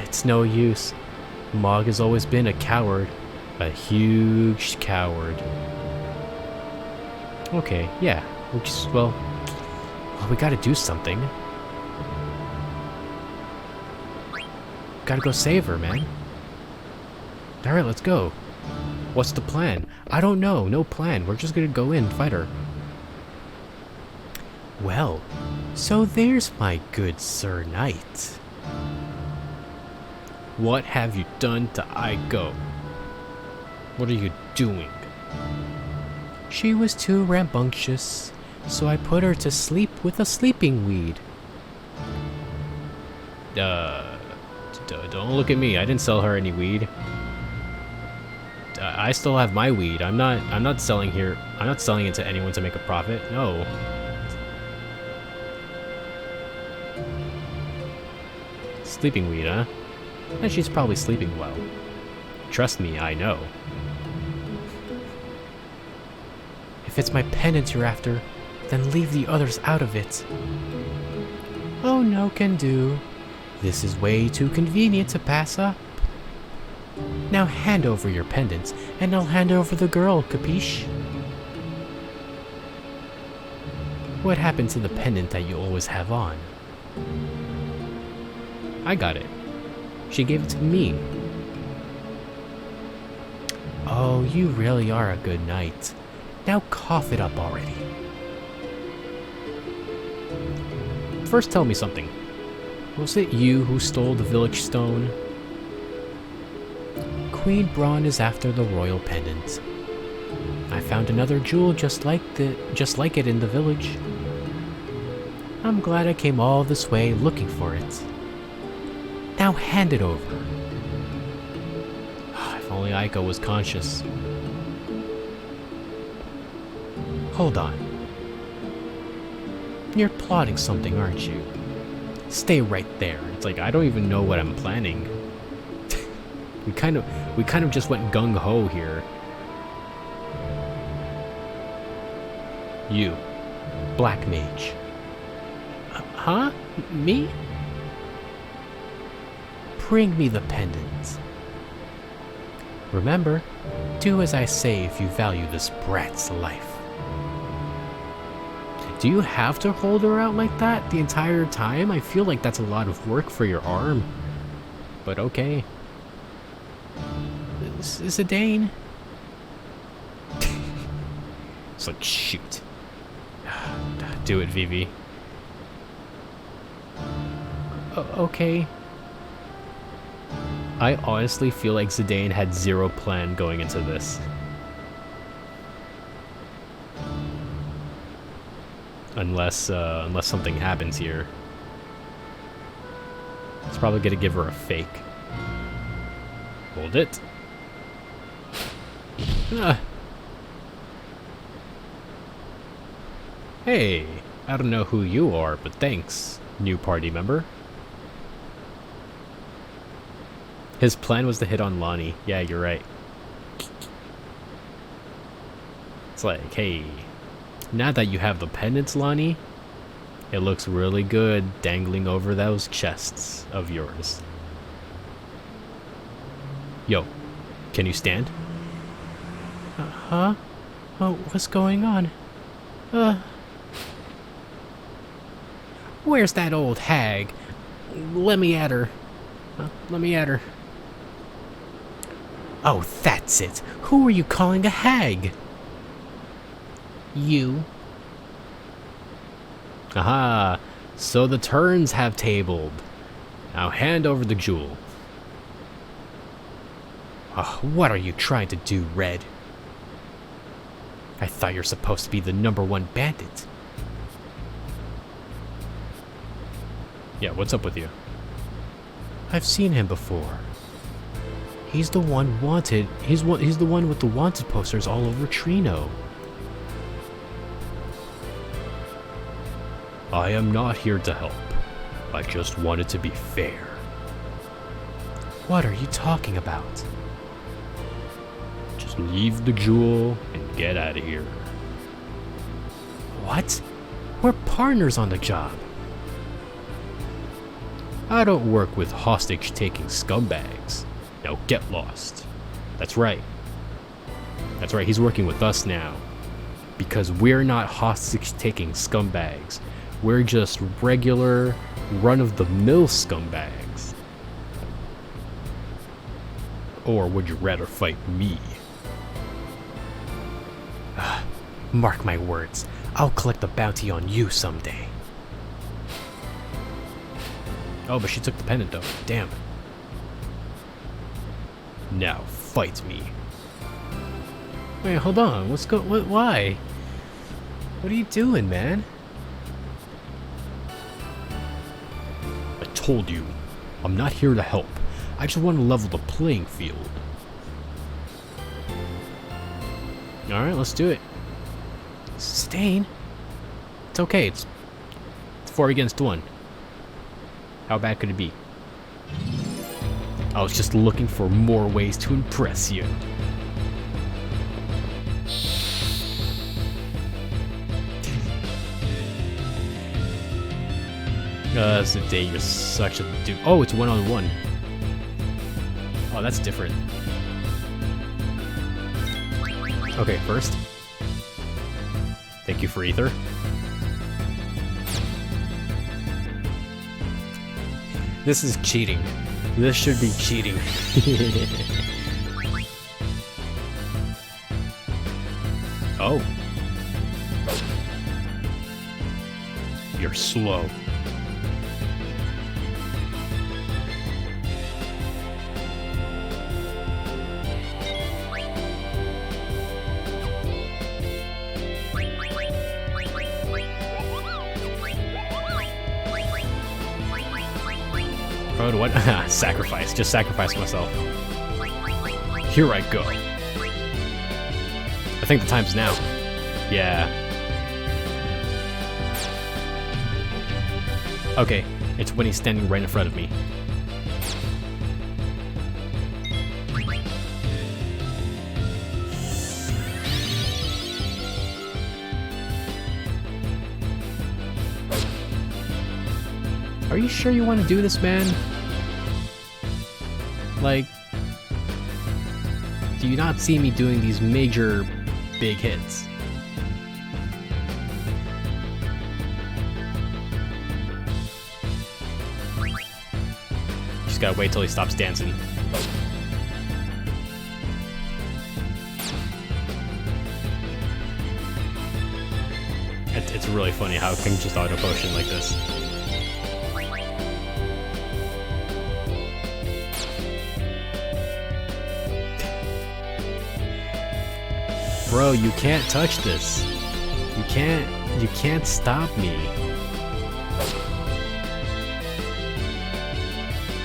It's no use. Mog has always been a coward. A huge coward. Okay, yeah. Well, we gotta do something. Gotta go save her, man. Alright, let's go. What's the plan? I don't know. No plan. We're just gonna go in and fight her. Well, so there's my good Sir Knight. What have you done to Eiko? What are you doing? She was too rambunctious, so I put her to sleep with a sleeping weed. Don't look at me. I didn't sell her any weed. I still have my weed. I'm not selling here. I'm not selling it to anyone to make a profit. No. Sleeping weed, huh? And she's probably sleeping well. Trust me, I know. If it's my pendant you're after, then leave the others out of it. Oh no, can do. This is way too convenient to pass up. Now hand over your pendants, and I'll hand over the girl, capiche? What happened to the pendant that you always have on? I got it. She gave it to me. Oh, you really are a good knight. Now cough it up already. First tell me something. Was it you who stole the village stone? Queen Braun is after the royal pendant. I found another jewel just like it in the village. I'm glad I came all this way looking for it. Now hand it over. If only Eiko was conscious. Hold on. You're plotting something, aren't you? Stay right there. It's like I don't even know what I'm planning. we kind of just went gung-ho here. You, Black Mage. Huh? Me? Bring me the pendant. Remember, do as I say if you value this brat's life. Do you have to hold her out like that the entire time? I feel like that's a lot of work for your arm. But okay. Is a Dane? It's like, shoot. Do it, Vivi. Okay. I honestly feel like Zidane had zero plan going into this. Unless something happens here. It's probably gonna give her a fake. Hold it. Hey, I don't know who you are, but thanks, new party member. His plan was to hit on Lonnie. Yeah, you're right. It's like, hey, now that you have the pendants, Lonnie, it looks really good dangling over those chests of yours. Yo, can you stand? Huh? Oh, what's going on? Where's that old hag? Let me at her. Let me at her. Oh, that's it. Who are you calling a hag? You. Aha! So the turns have tabled. Now hand over the jewel. Oh, what are you trying to do, Red? I thought you're supposed to be the #1 bandit. Yeah, what's up with you? I've seen him before. He's the one wanted. He's the one with the wanted posters all over Trino. I am not here to help. I just wanted to be fair. What are you talking about? Just leave the jewel and get out of here. What? We're partners on the job. I don't work with hostage-taking scumbags. Now get lost. That's right. That's right, he's working with us now. Because we're not hostage-taking scumbags. We're just regular, run-of-the-mill scumbags. Or would you rather fight me? Mark my words. I'll collect the bounty on you someday. Oh, but she took the pendant though. Damn. Now fight me. Wait, hold on. Why? What are you doing, man? I told you, I'm not here to help. I just want to level the playing field. Alright, let's do it. Stain? It's okay, it's 4 against 1. How bad could it be? I was just looking for more ways to impress you. Zidane, you're such a dude. Oh, it's 1-on-1. Oh, that's different. Okay, first. Thank you for ether. This is cheating. This should be cheating. Oh. You're slow. Oh, what? Sacrifice. Just sacrifice myself. Here I go. I think the time's now. Yeah. Okay, it's when he's standing right in front of me. Are you sure you want to do this, man? Like, do you not see me doing these major, big hits? Just gotta wait till he stops dancing. It's really funny how it can just auto potion like this. Bro, you can't touch this. You can't stop me.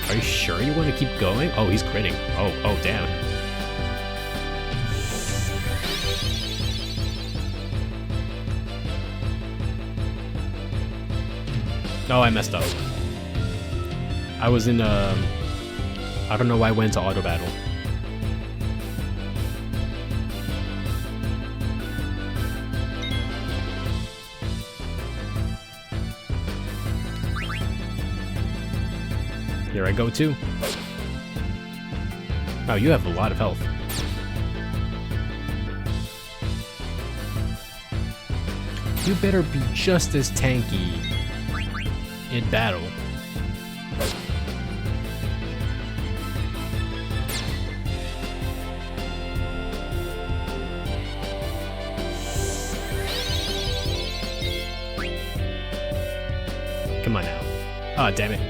Are you sure you want to keep going? Oh, he's critting. Oh, damn. No, I messed up. I was in I don't know why I went to auto battle. Here I go too. Oh, you have a lot of health. You better be just as tanky in battle. Come on now. Oh, damn it.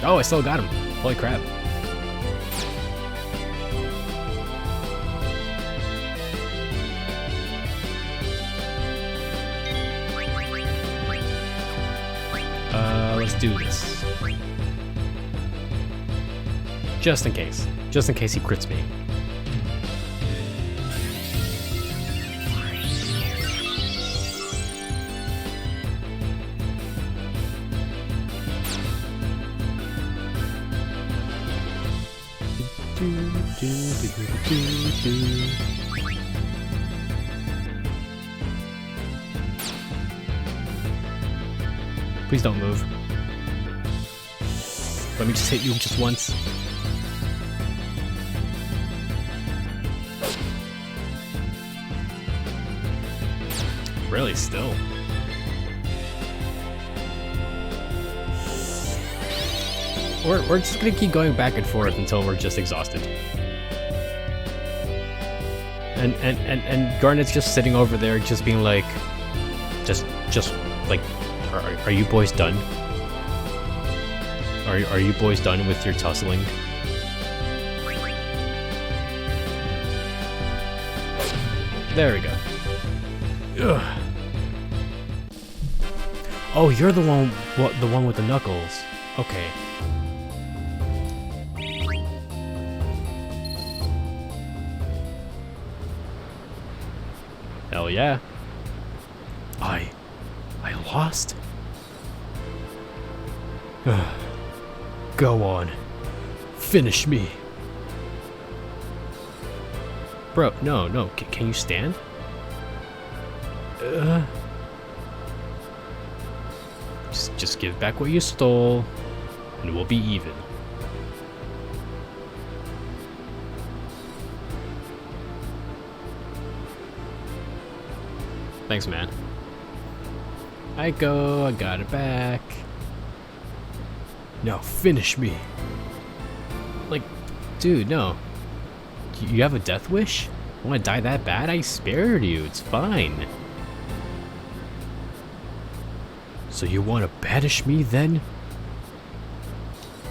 Oh, I still got him. Holy crap. do this. Just in case. Just in case he crits me. Please don't move. Let me just hit you just once. Really, still. We're just gonna keep going back and forth until we're just exhausted. And Garnet's just sitting over there, just being like, just like, are you boys done? Are you boys done with your tussling? There we go. Ugh. Oh, you're the one with the knuckles. Okay. Hell yeah. I lost? Go on. Finish me. Bro, no. Can you stand? Just give back what you stole, and we'll be even. Thanks, man. Eiko, I got it back. No, finish me. Like, dude, no. You have a death wish? Want to die that bad? I spared you. It's fine. So you want to banish me then?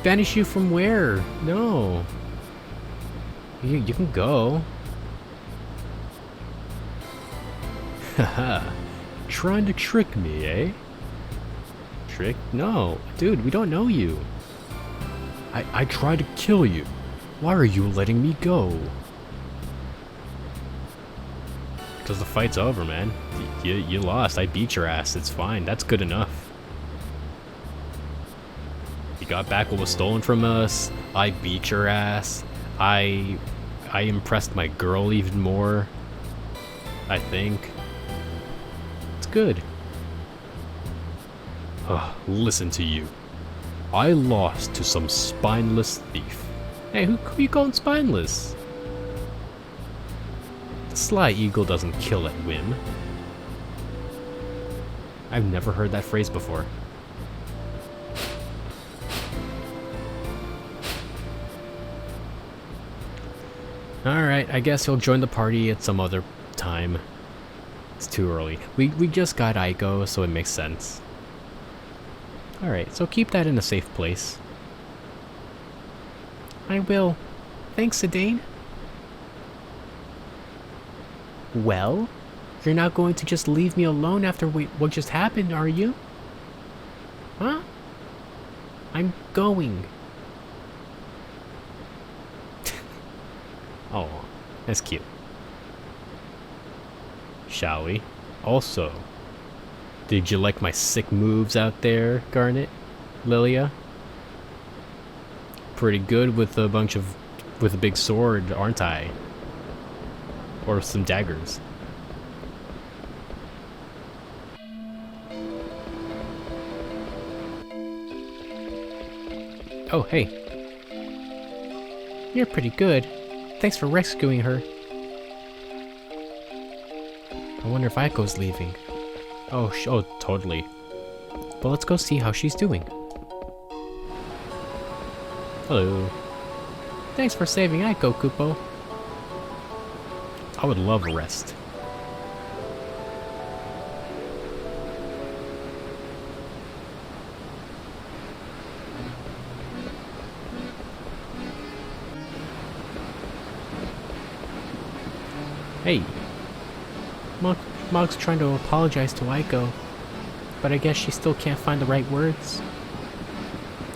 Banish you from where? No. You can go. Haha. Trying to trick me, eh? Trick? No. Dude, we don't know you. I tried to kill you. Why are you letting me go? Because the fight's over, man. You lost. I beat your ass. It's fine. That's good enough. You got back what was stolen from us. I beat your ass. I impressed my girl even more. I think. It's good. Listen to you. I lost to some spineless thief. Hey, who you calling spineless? The sly eagle doesn't kill at whim. I've never heard that phrase before. Alright, I guess he'll join the party at some other time. It's too early. We just got Eiko, so it makes sense. Alright, so keep that in a safe place. I will. Thanks, Zidane. Well? You're not going to just leave me alone after what just happened, are you? Huh? I'm going. Oh, that's cute. Shall we? Also, did you like my sick moves out there, Garnet? Lilia? Pretty good with a big sword, aren't I? Or some daggers. Oh, hey. You're pretty good. Thanks for rescuing her. I wonder if Eiko's leaving. Oh, totally. But let's go see how she's doing. Hello. Thanks for saving Eiko, Kupo. I would love a rest. Hey. Mog's trying to apologize to Eiko, but I guess she still can't find the right words.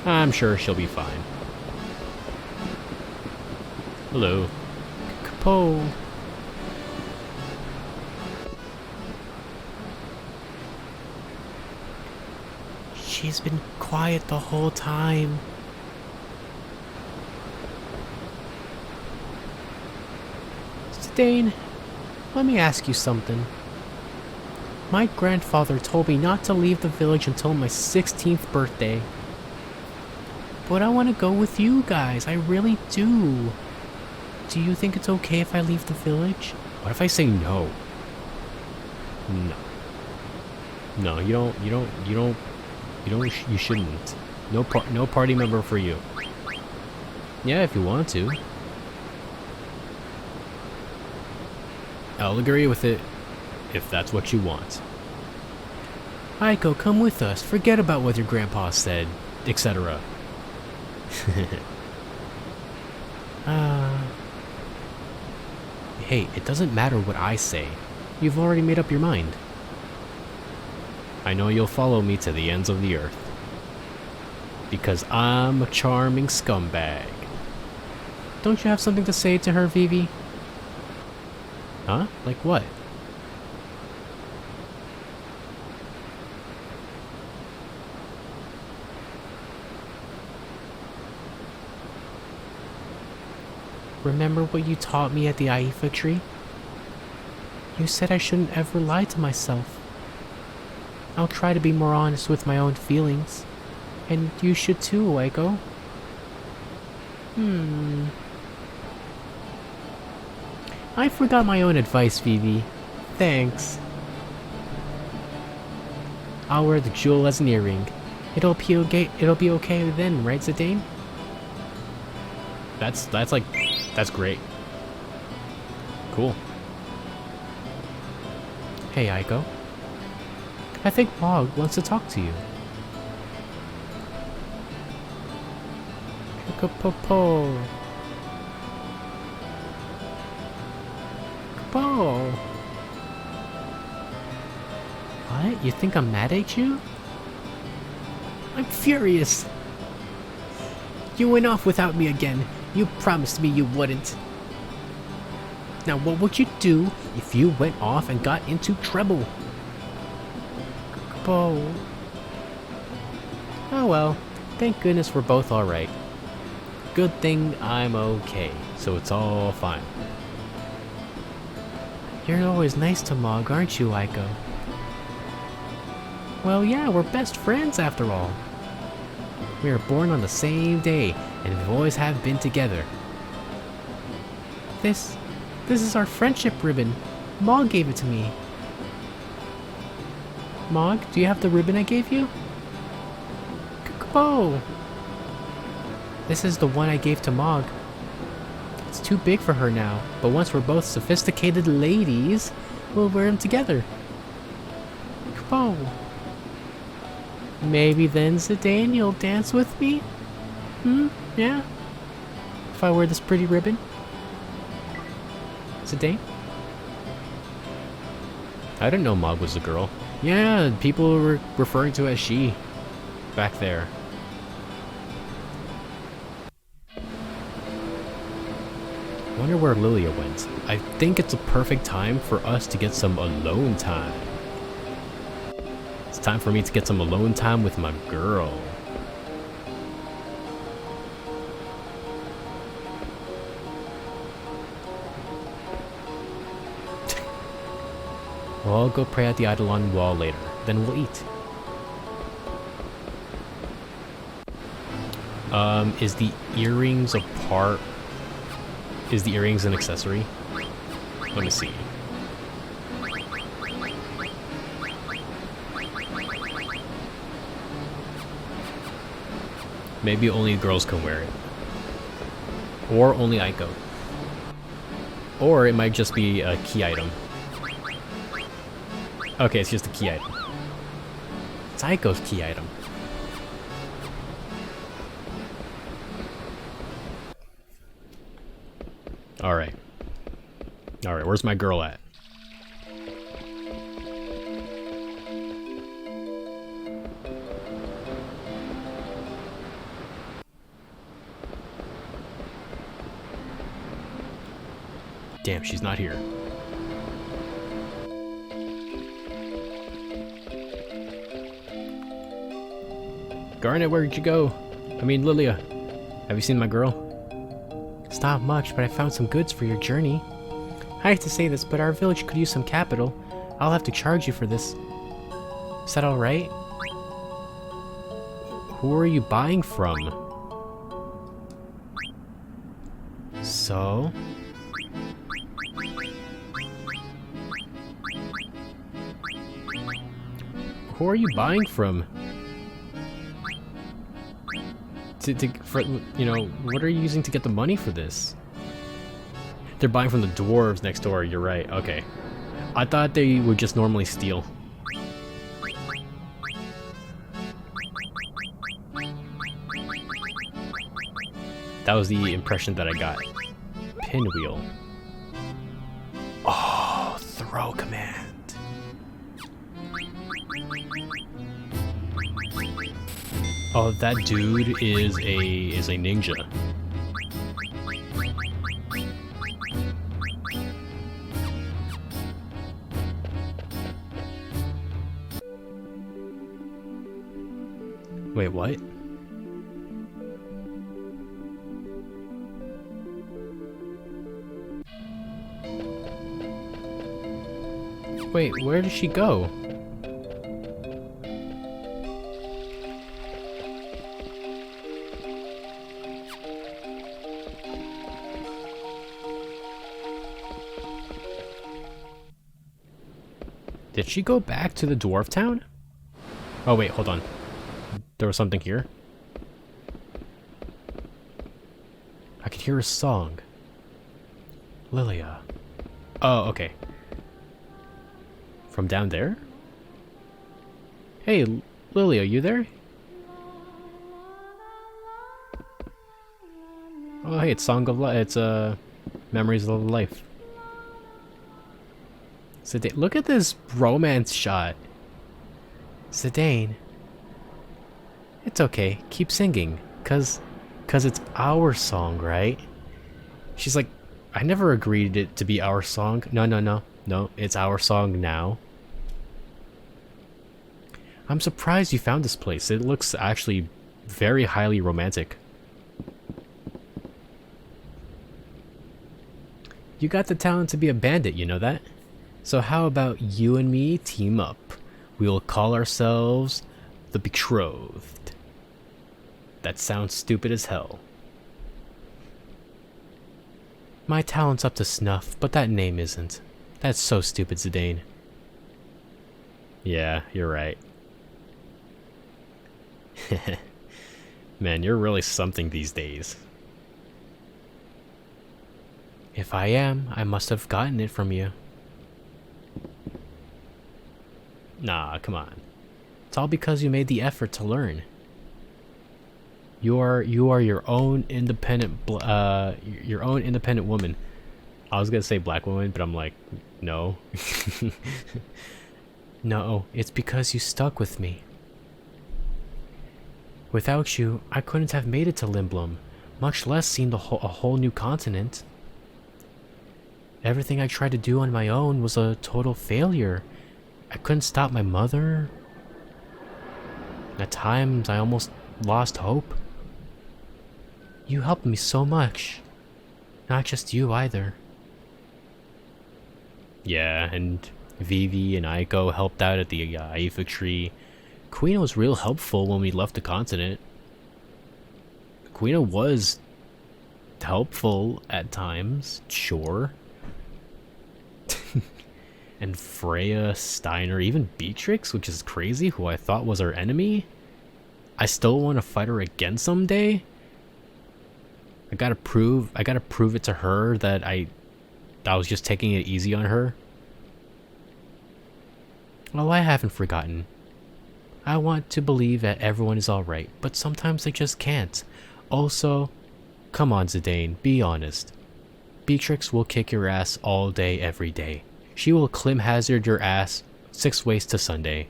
I'm sure she'll be fine. Hello. Capo. She's been quiet the whole time. Dane, let me ask you something. My grandfather told me not to leave the village until my 16th birthday. But I want to go with you guys, I really do. Do you think it's okay if I leave the village? What if I say no? No. No, you shouldn't. No party member for you. Yeah, if you want to. I'll agree with it, if that's what you want. Eiko, come with us. Forget about what your grandpa said, etc. Hey, it doesn't matter what I say. You've already made up your mind. I know you'll follow me to the ends of the earth. Because I'm a charming scumbag. Don't you have something to say to her, Vivi? Huh? Like what? Remember what you taught me at the Iifa Tree? You said I shouldn't ever lie to myself. I'll try to be more honest with my own feelings. And you should too, Eiko. I forgot my own advice, Vivi. Thanks. I'll wear the jewel as an earring. It'll be okay then, right, Zidane? That's great. Cool. Hey, Eiko. I think Mog wants to talk to you. Popo. Oh. What? You think I'm mad at you? I'm furious. You went off without me again. You promised me you wouldn't. Now what would you do if you went off and got into trouble? Oh. Oh well. Thank goodness we're both alright. Good thing I'm okay, so it's all fine. You're always nice to Mog, aren't you, Eiko? Well, yeah, we're best friends after all. We were born on the same day, and we always have been together. This is our friendship ribbon. Mog gave it to me. Mog, do you have the ribbon I gave you? Kukubo! This is the one I gave to Mog. It's too big for her now, but once we're both sophisticated ladies, we'll wear them together. Kubo! Maybe then, Zidane, you'll dance with me? Yeah? If I wear this pretty ribbon? Zidane? I didn't know Mog was a girl. Yeah, people were referring to her as she. Back there. Wonder where Lilia went. I think it's a perfect time for us to get some alone time. It's time for me to get some alone time with my girl. Well, I'll go pray at the Eidolon wall later. Then we'll eat. Is the earrings a part? Is the earrings an accessory? Let me see. Maybe only girls can wear it. Or only Eiko. Or it might just be a key item. Okay, it's just a key item. It's Eiko's key item. Alright. Alright, where's my girl at? Damn, she's not here. Garnet, where'd you go? I mean, Lilia. Have you seen my girl? It's not much, but I found some goods for your journey. I hate to say this, but our village could use some capital. I'll have to charge you for this. Is that alright? Who are you buying from? So? Who are you buying from? For, you know, what are you using to get the money for this? They're buying from the dwarves next door, you're right, okay. I thought they would just normally steal. That was the impression that I got. Pinwheel. Oh, throw command. Oh, that dude is a ninja. Wait, what? Wait, where did she go? Did she go back to the dwarf town? Oh wait, hold on. There was something here. I could hear a song. Lilia. Oh, okay. From down there? Hey, Lilia, you there? Oh, hey, it's Song of Life. It's Memories of Life. Zidane, look at this romance shot. Zidane. It's okay. Keep singing. Cause it's our song, right? She's like, I never agreed it to be our song. No, it's our song now. I'm surprised you found this place. It looks actually very highly romantic. You got the talent to be a bandit, you know that? So how about you and me team up? We'll call ourselves the Betrothed. That sounds stupid as hell. My talent's up to snuff, but that name isn't. That's so stupid, Zidane. Yeah, you're right. Man, you're really something these days. If I am, I must have gotten it from you. Nah, come on. It's all because you made the effort to learn. You are your own independent woman. I was gonna say black woman, but I'm like, no. No, it's because you stuck with me. Without you, I couldn't have made it to Limblum, much less seen a whole new continent. Everything I tried to do on my own was a total failure. I couldn't stop my mother. At times, I almost lost hope. You helped me so much. Not just you either. Yeah, and Vivi and Eiko helped out at the Iifa Tree. Quina was real helpful when we left the continent. Quina was helpful at times, sure. And Freya, Steiner, even Beatrix, which is crazy, who I thought was our enemy. I still want to fight her again someday. I gotta prove it to her that I was just taking it easy on her. Well, I haven't forgotten. I want to believe that everyone is alright, but sometimes I just can't. Also, come on Zidane, be honest. Beatrix will kick your ass all day, every day. She will Clim Hazard your ass 6 ways to Sunday.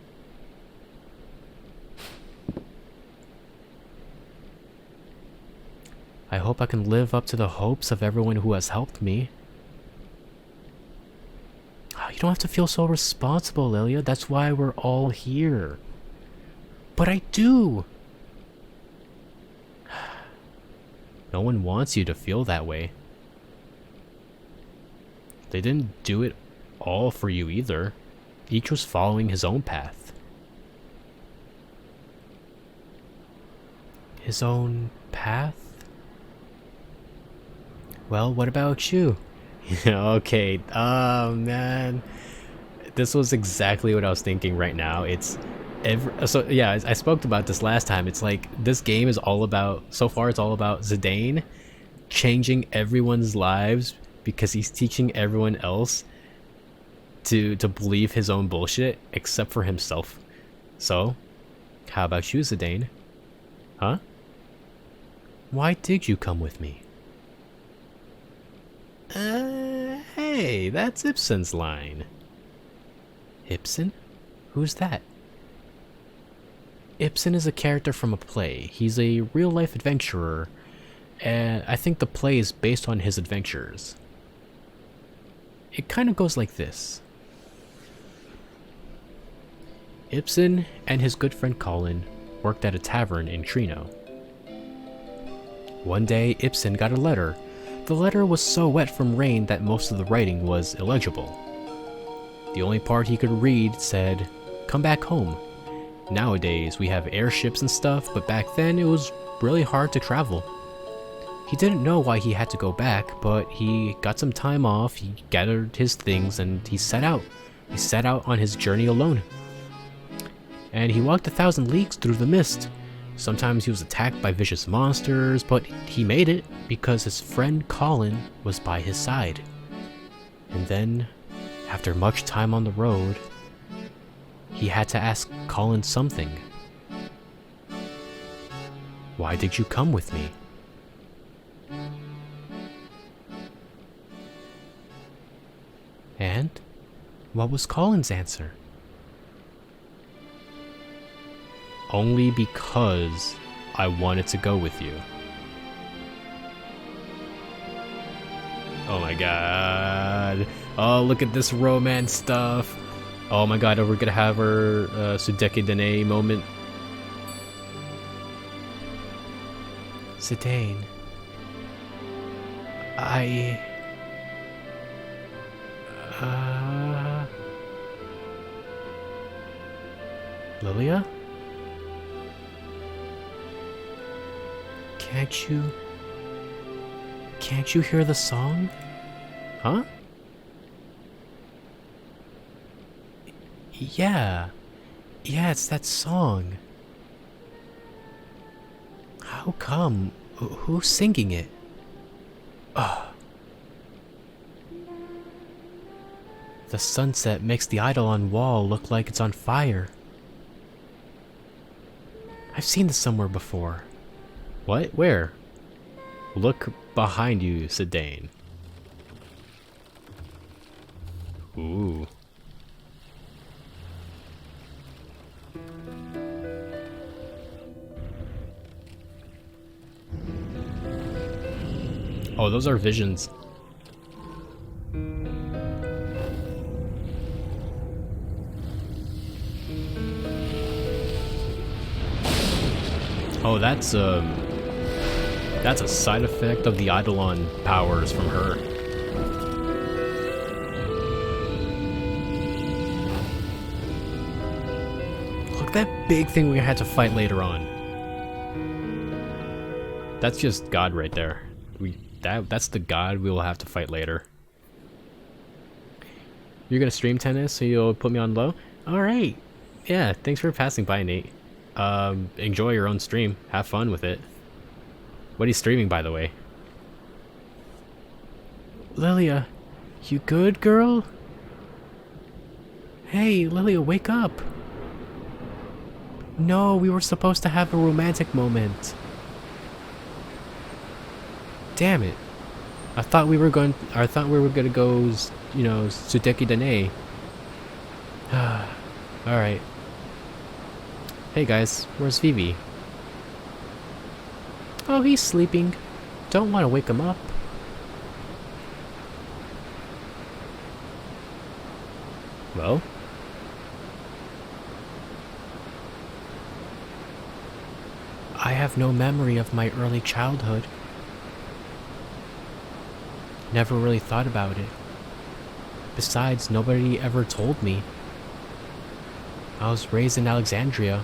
I hope I can live up to the hopes of everyone who has helped me. You don't have to feel so responsible, Lilia. That's why we're all here. But I do! No one wants you to feel that way. They didn't do it all for you either. Each was following his own path. His own path? Well, what about you? Okay, oh man. This was exactly what I was thinking right now. So yeah, I spoke about this last time. It's like, this game is all about, so far it's all about Zidane changing everyone's lives because he's teaching everyone else to believe his own bullshit except for himself. So, how about you, Zidane? Huh? Why did you come with me? Hey, that's Ibsen's line. Ibsen? Who's that? Ibsen is a character from a play. He's a real-life adventurer, and I think the play is based on his adventures. It kind of goes like this. Ibsen and his good friend Colin worked at a tavern in Trino. One day, Ibsen got a letter. The letter was so wet from rain that most of the writing was illegible. The only part he could read said, "Come back home." Nowadays, we have airships and stuff, but back then it was really hard to travel. He didn't know why he had to go back, but he got some time off, he gathered his things, and he set out. He set out on his journey alone. And he walked 1,000 leagues through the mist. Sometimes he was attacked by vicious monsters, but he made it because his friend Colin was by his side. And then, after much time on the road, he had to ask Colin something. Why did you come with me? And what was Colin's answer? Only because I wanted to go with you. Oh my god. Oh, look at this romance stuff. Oh my god, we're gonna have our Sudeki Dene moment. Zidane. Lilia? Can't you hear the song? Huh? Yeah, it's that song. How come? Who's singing it? Ugh. The sunset makes the eidolon wall look like it's on fire. I've seen this somewhere before. What? Where? Look behind you, Zidane. Ooh. Oh, those are visions. Oh, that's a side effect of the Eidolon powers from her. Look, that big thing we had to fight later on. That's just God right there. That's the God we will have to fight later. You're gonna stream tennis, so you'll put me on low? Alright. Yeah, thanks for passing by, Nate. Enjoy your own stream. Have fun with it. What are you streaming, by the way? Lilia, you good, girl? Hey, Lilia, wake up! No, we were supposed to have a romantic moment. Damn it. I thought we were gonna go, you know, Sudeki Dane. Alright. Hey guys, where's Vivi? Oh, he's sleeping. Don't want to wake him up. Well? I have no memory of my early childhood. Never really thought about it. Besides, nobody ever told me. I was raised in Alexandria,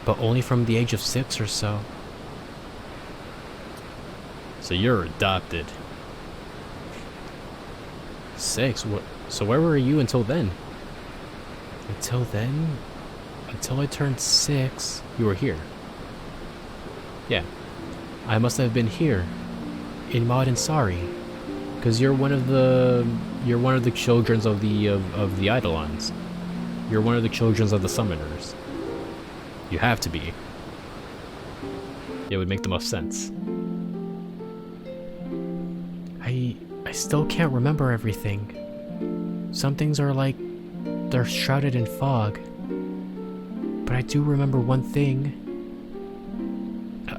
but only from the age of 6 or so. So you're adopted. 6? What? So where were you until then? Until then, until I turned 6, You were here. Yeah. I must have been here, in Maud and Sari. Because you're one of the children of the Eidolons. You're one of the children of the summoners. You have to be. It would make the most sense. I still can't remember everything. Some things are like they're shrouded in fog. But I do remember one thing.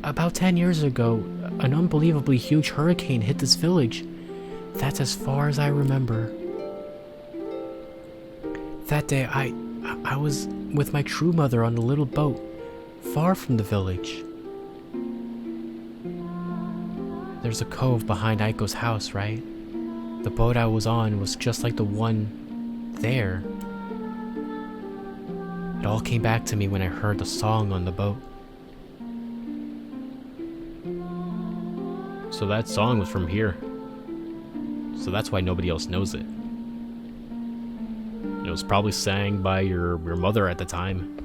About 10 years ago, an unbelievably huge hurricane hit this village. That's as far as I remember. That day, I was with my true mother on a little boat, far from the village. There's a cove behind Eiko's house, right? The boat I was on was just like the one there. It all came back to me when I heard the song on the boat. So that song was from here. So that's why nobody else knows it. It was probably sang by your mother at the time.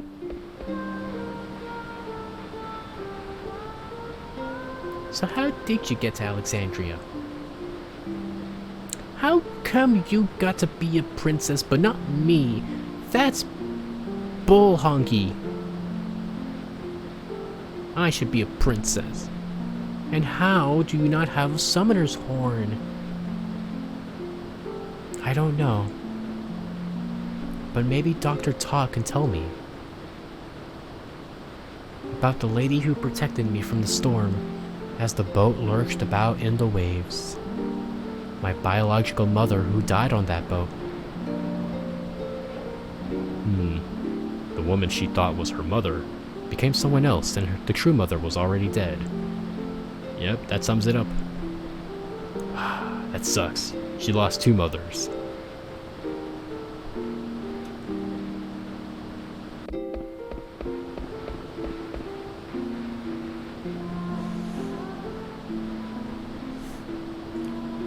So how did you get to Alexandria? How come you got to be a princess but not me? That's bull honky. I should be a princess. And how do you not have a summoner's horn? I don't know. But maybe Dr. Ta can tell me. About the lady who protected me from the storm as the boat lurched about in the waves. My biological mother who died on that boat. The woman she thought was her mother became someone else, and the true mother was already dead. Yep, that sums it up. That sucks. She lost 2 mothers.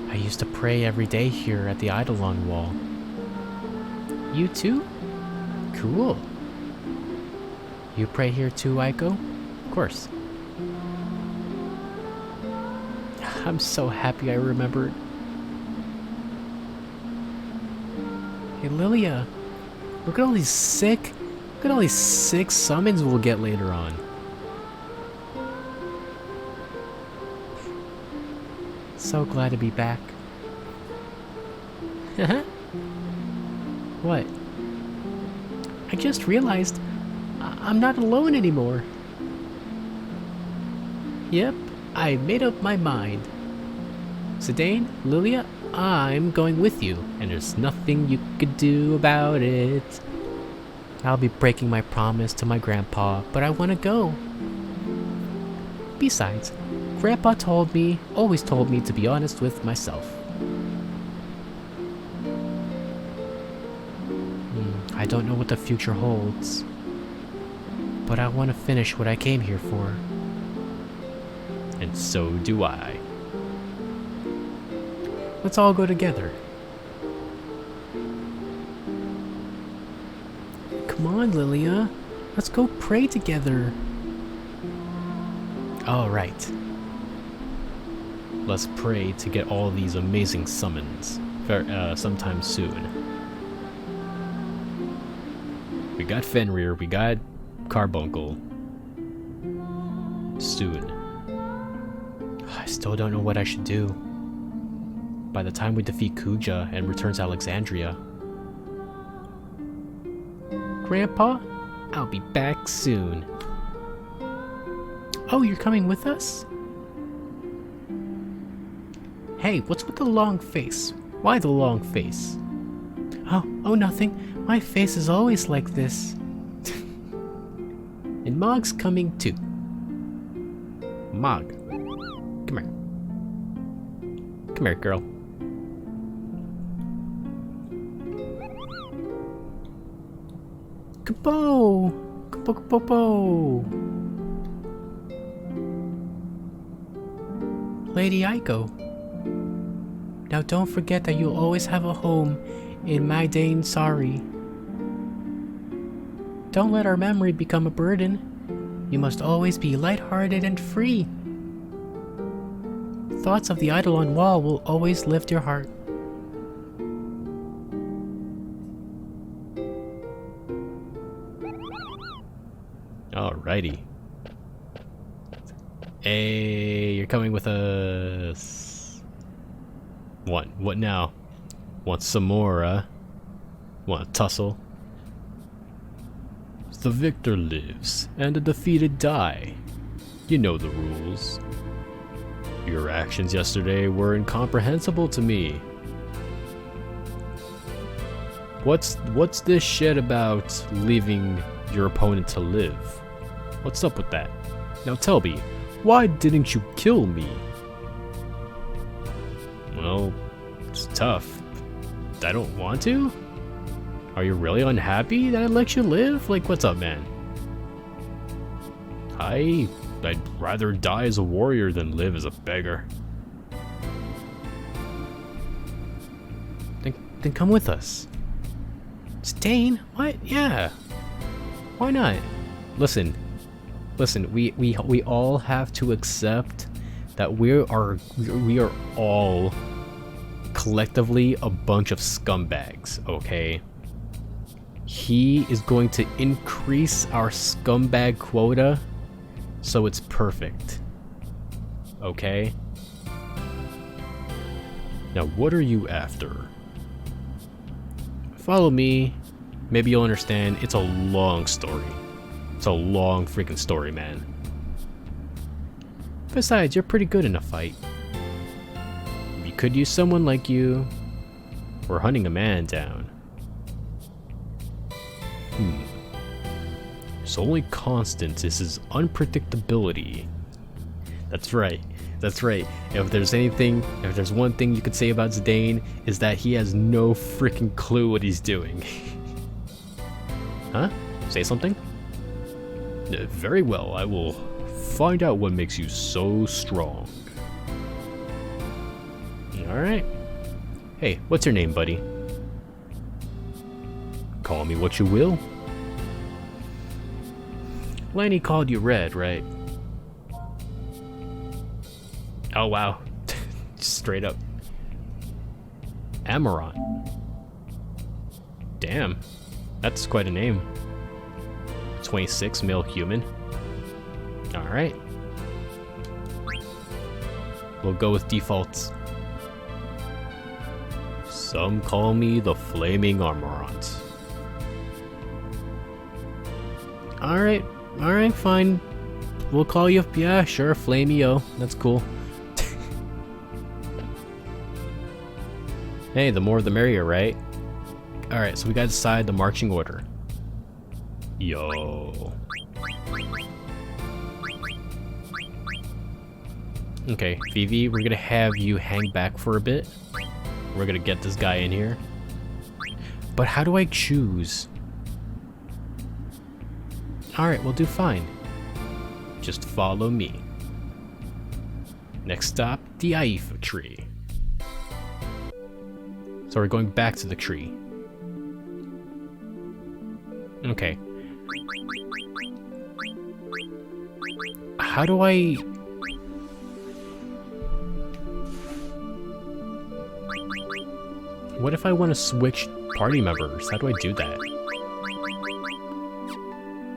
I used to pray every day here at the Eidolon wall. You too? Cool. You pray here too, Eiko? Of course. I'm so happy I remembered. Hey Lilia, look at all these sick summons we'll get later on. So glad to be back. What? I just realized I'm not alone anymore. Yep, I made up my mind. Zidane, Lilia, I'm going with you, and there's nothing you could do about it. I'll be breaking my promise to my grandpa, but I want to go. Besides, Grandpa always told me to be honest with myself. I don't know what the future holds, but I want to finish what I came here for. And so do I. Let's all go together. Come on, Lilia. Let's go pray together. All right. Let's pray to get all these amazing summons sometime soon. We got Fenrir, we got Carbuncle. Soon. I still don't know what I should do. By the time we defeat Kuja and return to Alexandria. Grandpa, I'll be back soon. Oh, you're coming with us? Hey, what's with the long face? Why the long face? Oh, nothing. My face is always like this. And Mog's coming too. Mog, come here. Come here, girl. Kapo! Kapo, kapo, kapo! Lady Iiko. Now don't forget that you'll always have a home in Magdane Sorry. Don't let our memory become a burden. You must always be lighthearted and free. Thoughts of the Eidolon Wall will always lift your heart. Alrighty. Hey, you're coming with us. What now? Want some more, Want to tussle? The victor lives, and the defeated die. You know the rules. Your actions yesterday were incomprehensible to me. What's this shit about leaving your opponent to live? What's up with that? Now tell me, why didn't you kill me? Well, it's tough. I don't want to? Are you really unhappy that I let you live? Like, what's up, man? I'd rather die as a warrior than live as a beggar. Then come with us. Stain? What? Yeah. Why not? Listen, we all have to accept that we are all collectively a bunch of scumbags, okay? He is going to increase our scumbag quota, so it's perfect. Okay? Now, what are you after? Follow me. Maybe you'll understand. It's a long story. It's a long freaking story, man. Besides, you're pretty good in a fight. We could use someone like you. We're hunting a man down. His only constant is his unpredictability. That's right. That's right. If there's one thing you could say about Zidane, is that he has no freaking clue what he's doing. Huh? Say something? Very well, I will find out what makes you so strong. Alright. Hey, what's your name, buddy? Call me what you will. Lenny called you Red, right? Oh wow. Straight up. Amaranth. Damn. That's quite a name. 26, male human. Alright. We'll go with defaults. Some call me the Flaming Amaranth. Alright, fine. We'll call you, yeah, sure, Flamio. That's cool. Hey, the more the merrier, right? Alright, so we gotta decide the marching order. Yo. Okay, Vivi, we're gonna have you hang back for a bit. We're gonna get this guy in here. But how do I choose? Alright, we'll do fine. Just follow me. Next stop, the Iifa Tree. So we're going back to the tree. Okay. How do I... What if I want to switch party members? How do I do that?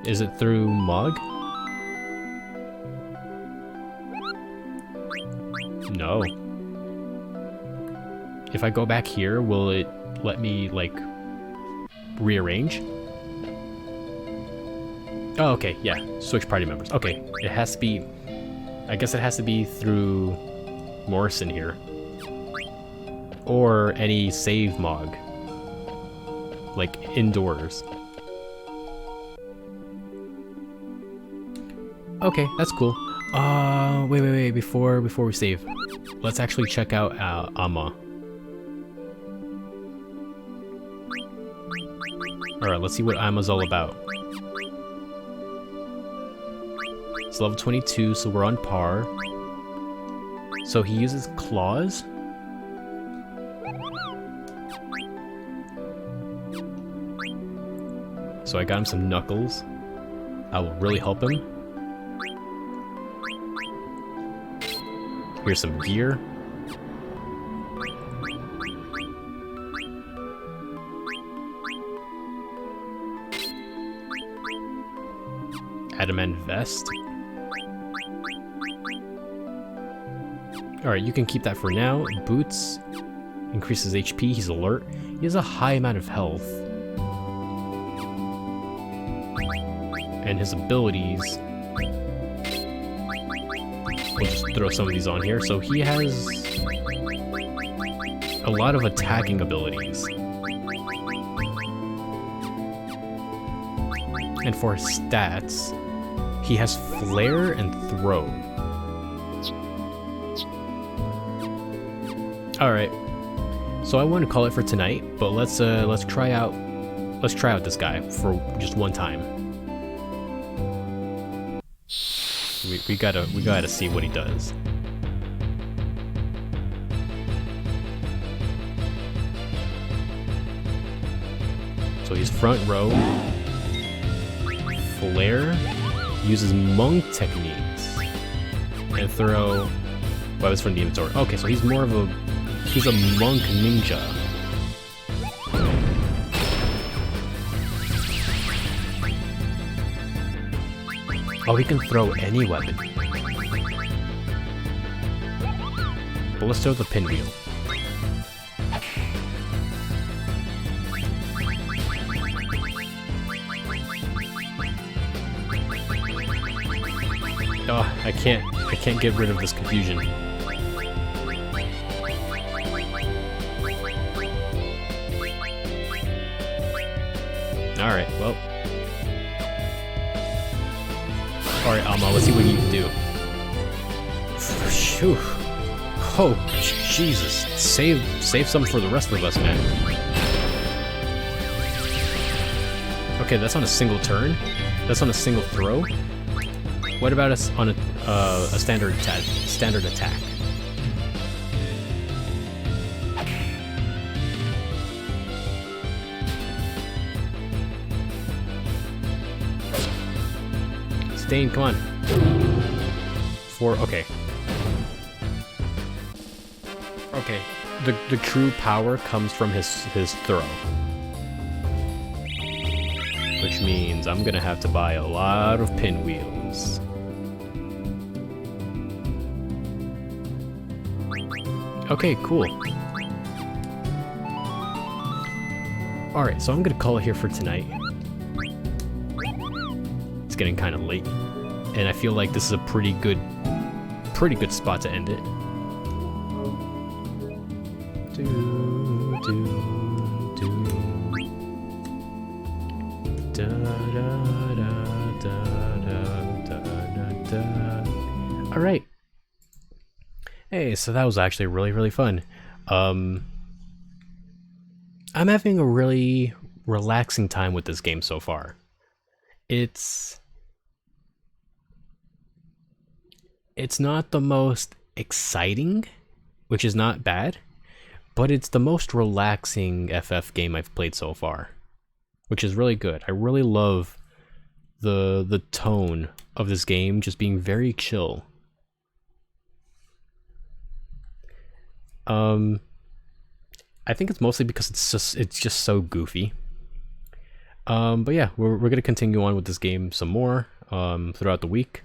Is it through Mog? No. If I go back here, will it let me, like, rearrange? Oh, okay, yeah. Switch party members. Okay, it has to be... I guess it has to be through Morrison here. Or any save Mog. like indoors. Okay, that's cool. Wait, before we save, let's actually check out Amma. Alright, let's see what Amma's all about. It's level 22, so we're on par. So he uses claws? So I got him some knuckles. I will really help him. Here's some gear. Adamant vest. Alright, you can keep that for now. Boots. Increases HP, he's alert. He has a high amount of health. And his abilities... We'll just throw some of these on here. So he has a lot of attacking abilities. And for his stats, he has flare and throw. Alright. So I want to call it for tonight, but let's try out this guy for just one time. We gotta see what he does. So he's front row. Flare. Uses monk techniques. And throw weapons from the inventory. Okay, so he's more of a... He's a monk ninja. Oh, he can throw any weapon. But let's throw the pinwheel. Oh, I can't get rid of this confusion. Alright, well. Alright, Amma, let's see what you can do. Phew. Oh, Jesus. Save some for the rest of us, man. Okay, that's on a single turn. That's on a single throw. What about us on a standard attack? Stain, come on. 4, okay. Okay, the true power comes from his throw. Which means I'm gonna have to buy a lot of pinwheels. Okay, cool. Alright, so I'm gonna call it here for tonight. It's getting kind of late, and I feel like this is a pretty good spot to end it. Alright. Hey, so that was actually really fun. I'm having a really relaxing time with this game so far. It's not the most exciting, which is not bad, but it's the most relaxing FF game I've played so far, which is really good. I really love the tone of this game just being very chill. I think it's mostly because it's just so goofy. But yeah, we're gonna continue on with this game some more throughout the week.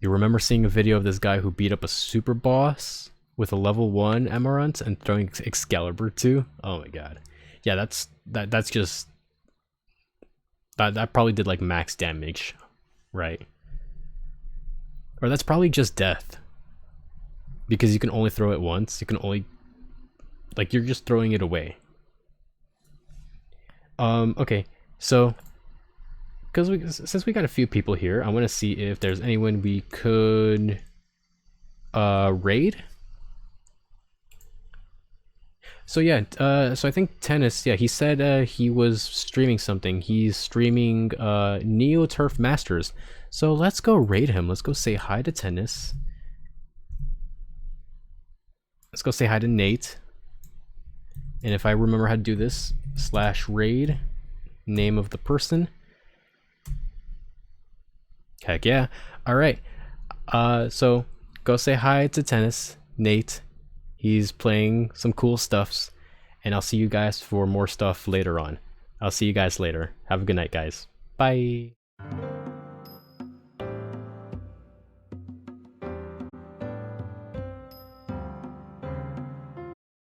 You remember seeing a video of this guy who beat up a super boss with a level 1 Amarant and throwing Excalibur too? Oh my god. Yeah, that's just that probably did like max damage, right? Or that's probably just death. Because you can only throw it once. You can only, like, you're just throwing it away. Okay, so since we got a few people here, I want to see if there's anyone we could raid. So yeah, so I think Tennis, yeah, he said he was streaming something. He's streaming Neo Turf Masters. So let's go raid him. Let's go say hi to Tennis. Let's go say hi to Nate. And if I remember how to do this, /raid, name of the person. Heck yeah. Alright. So go say hi to Tennis, Nate. He's playing some cool stuffs. And I'll see you guys for more stuff later on. I'll see you guys later. Have a good night, guys. Bye.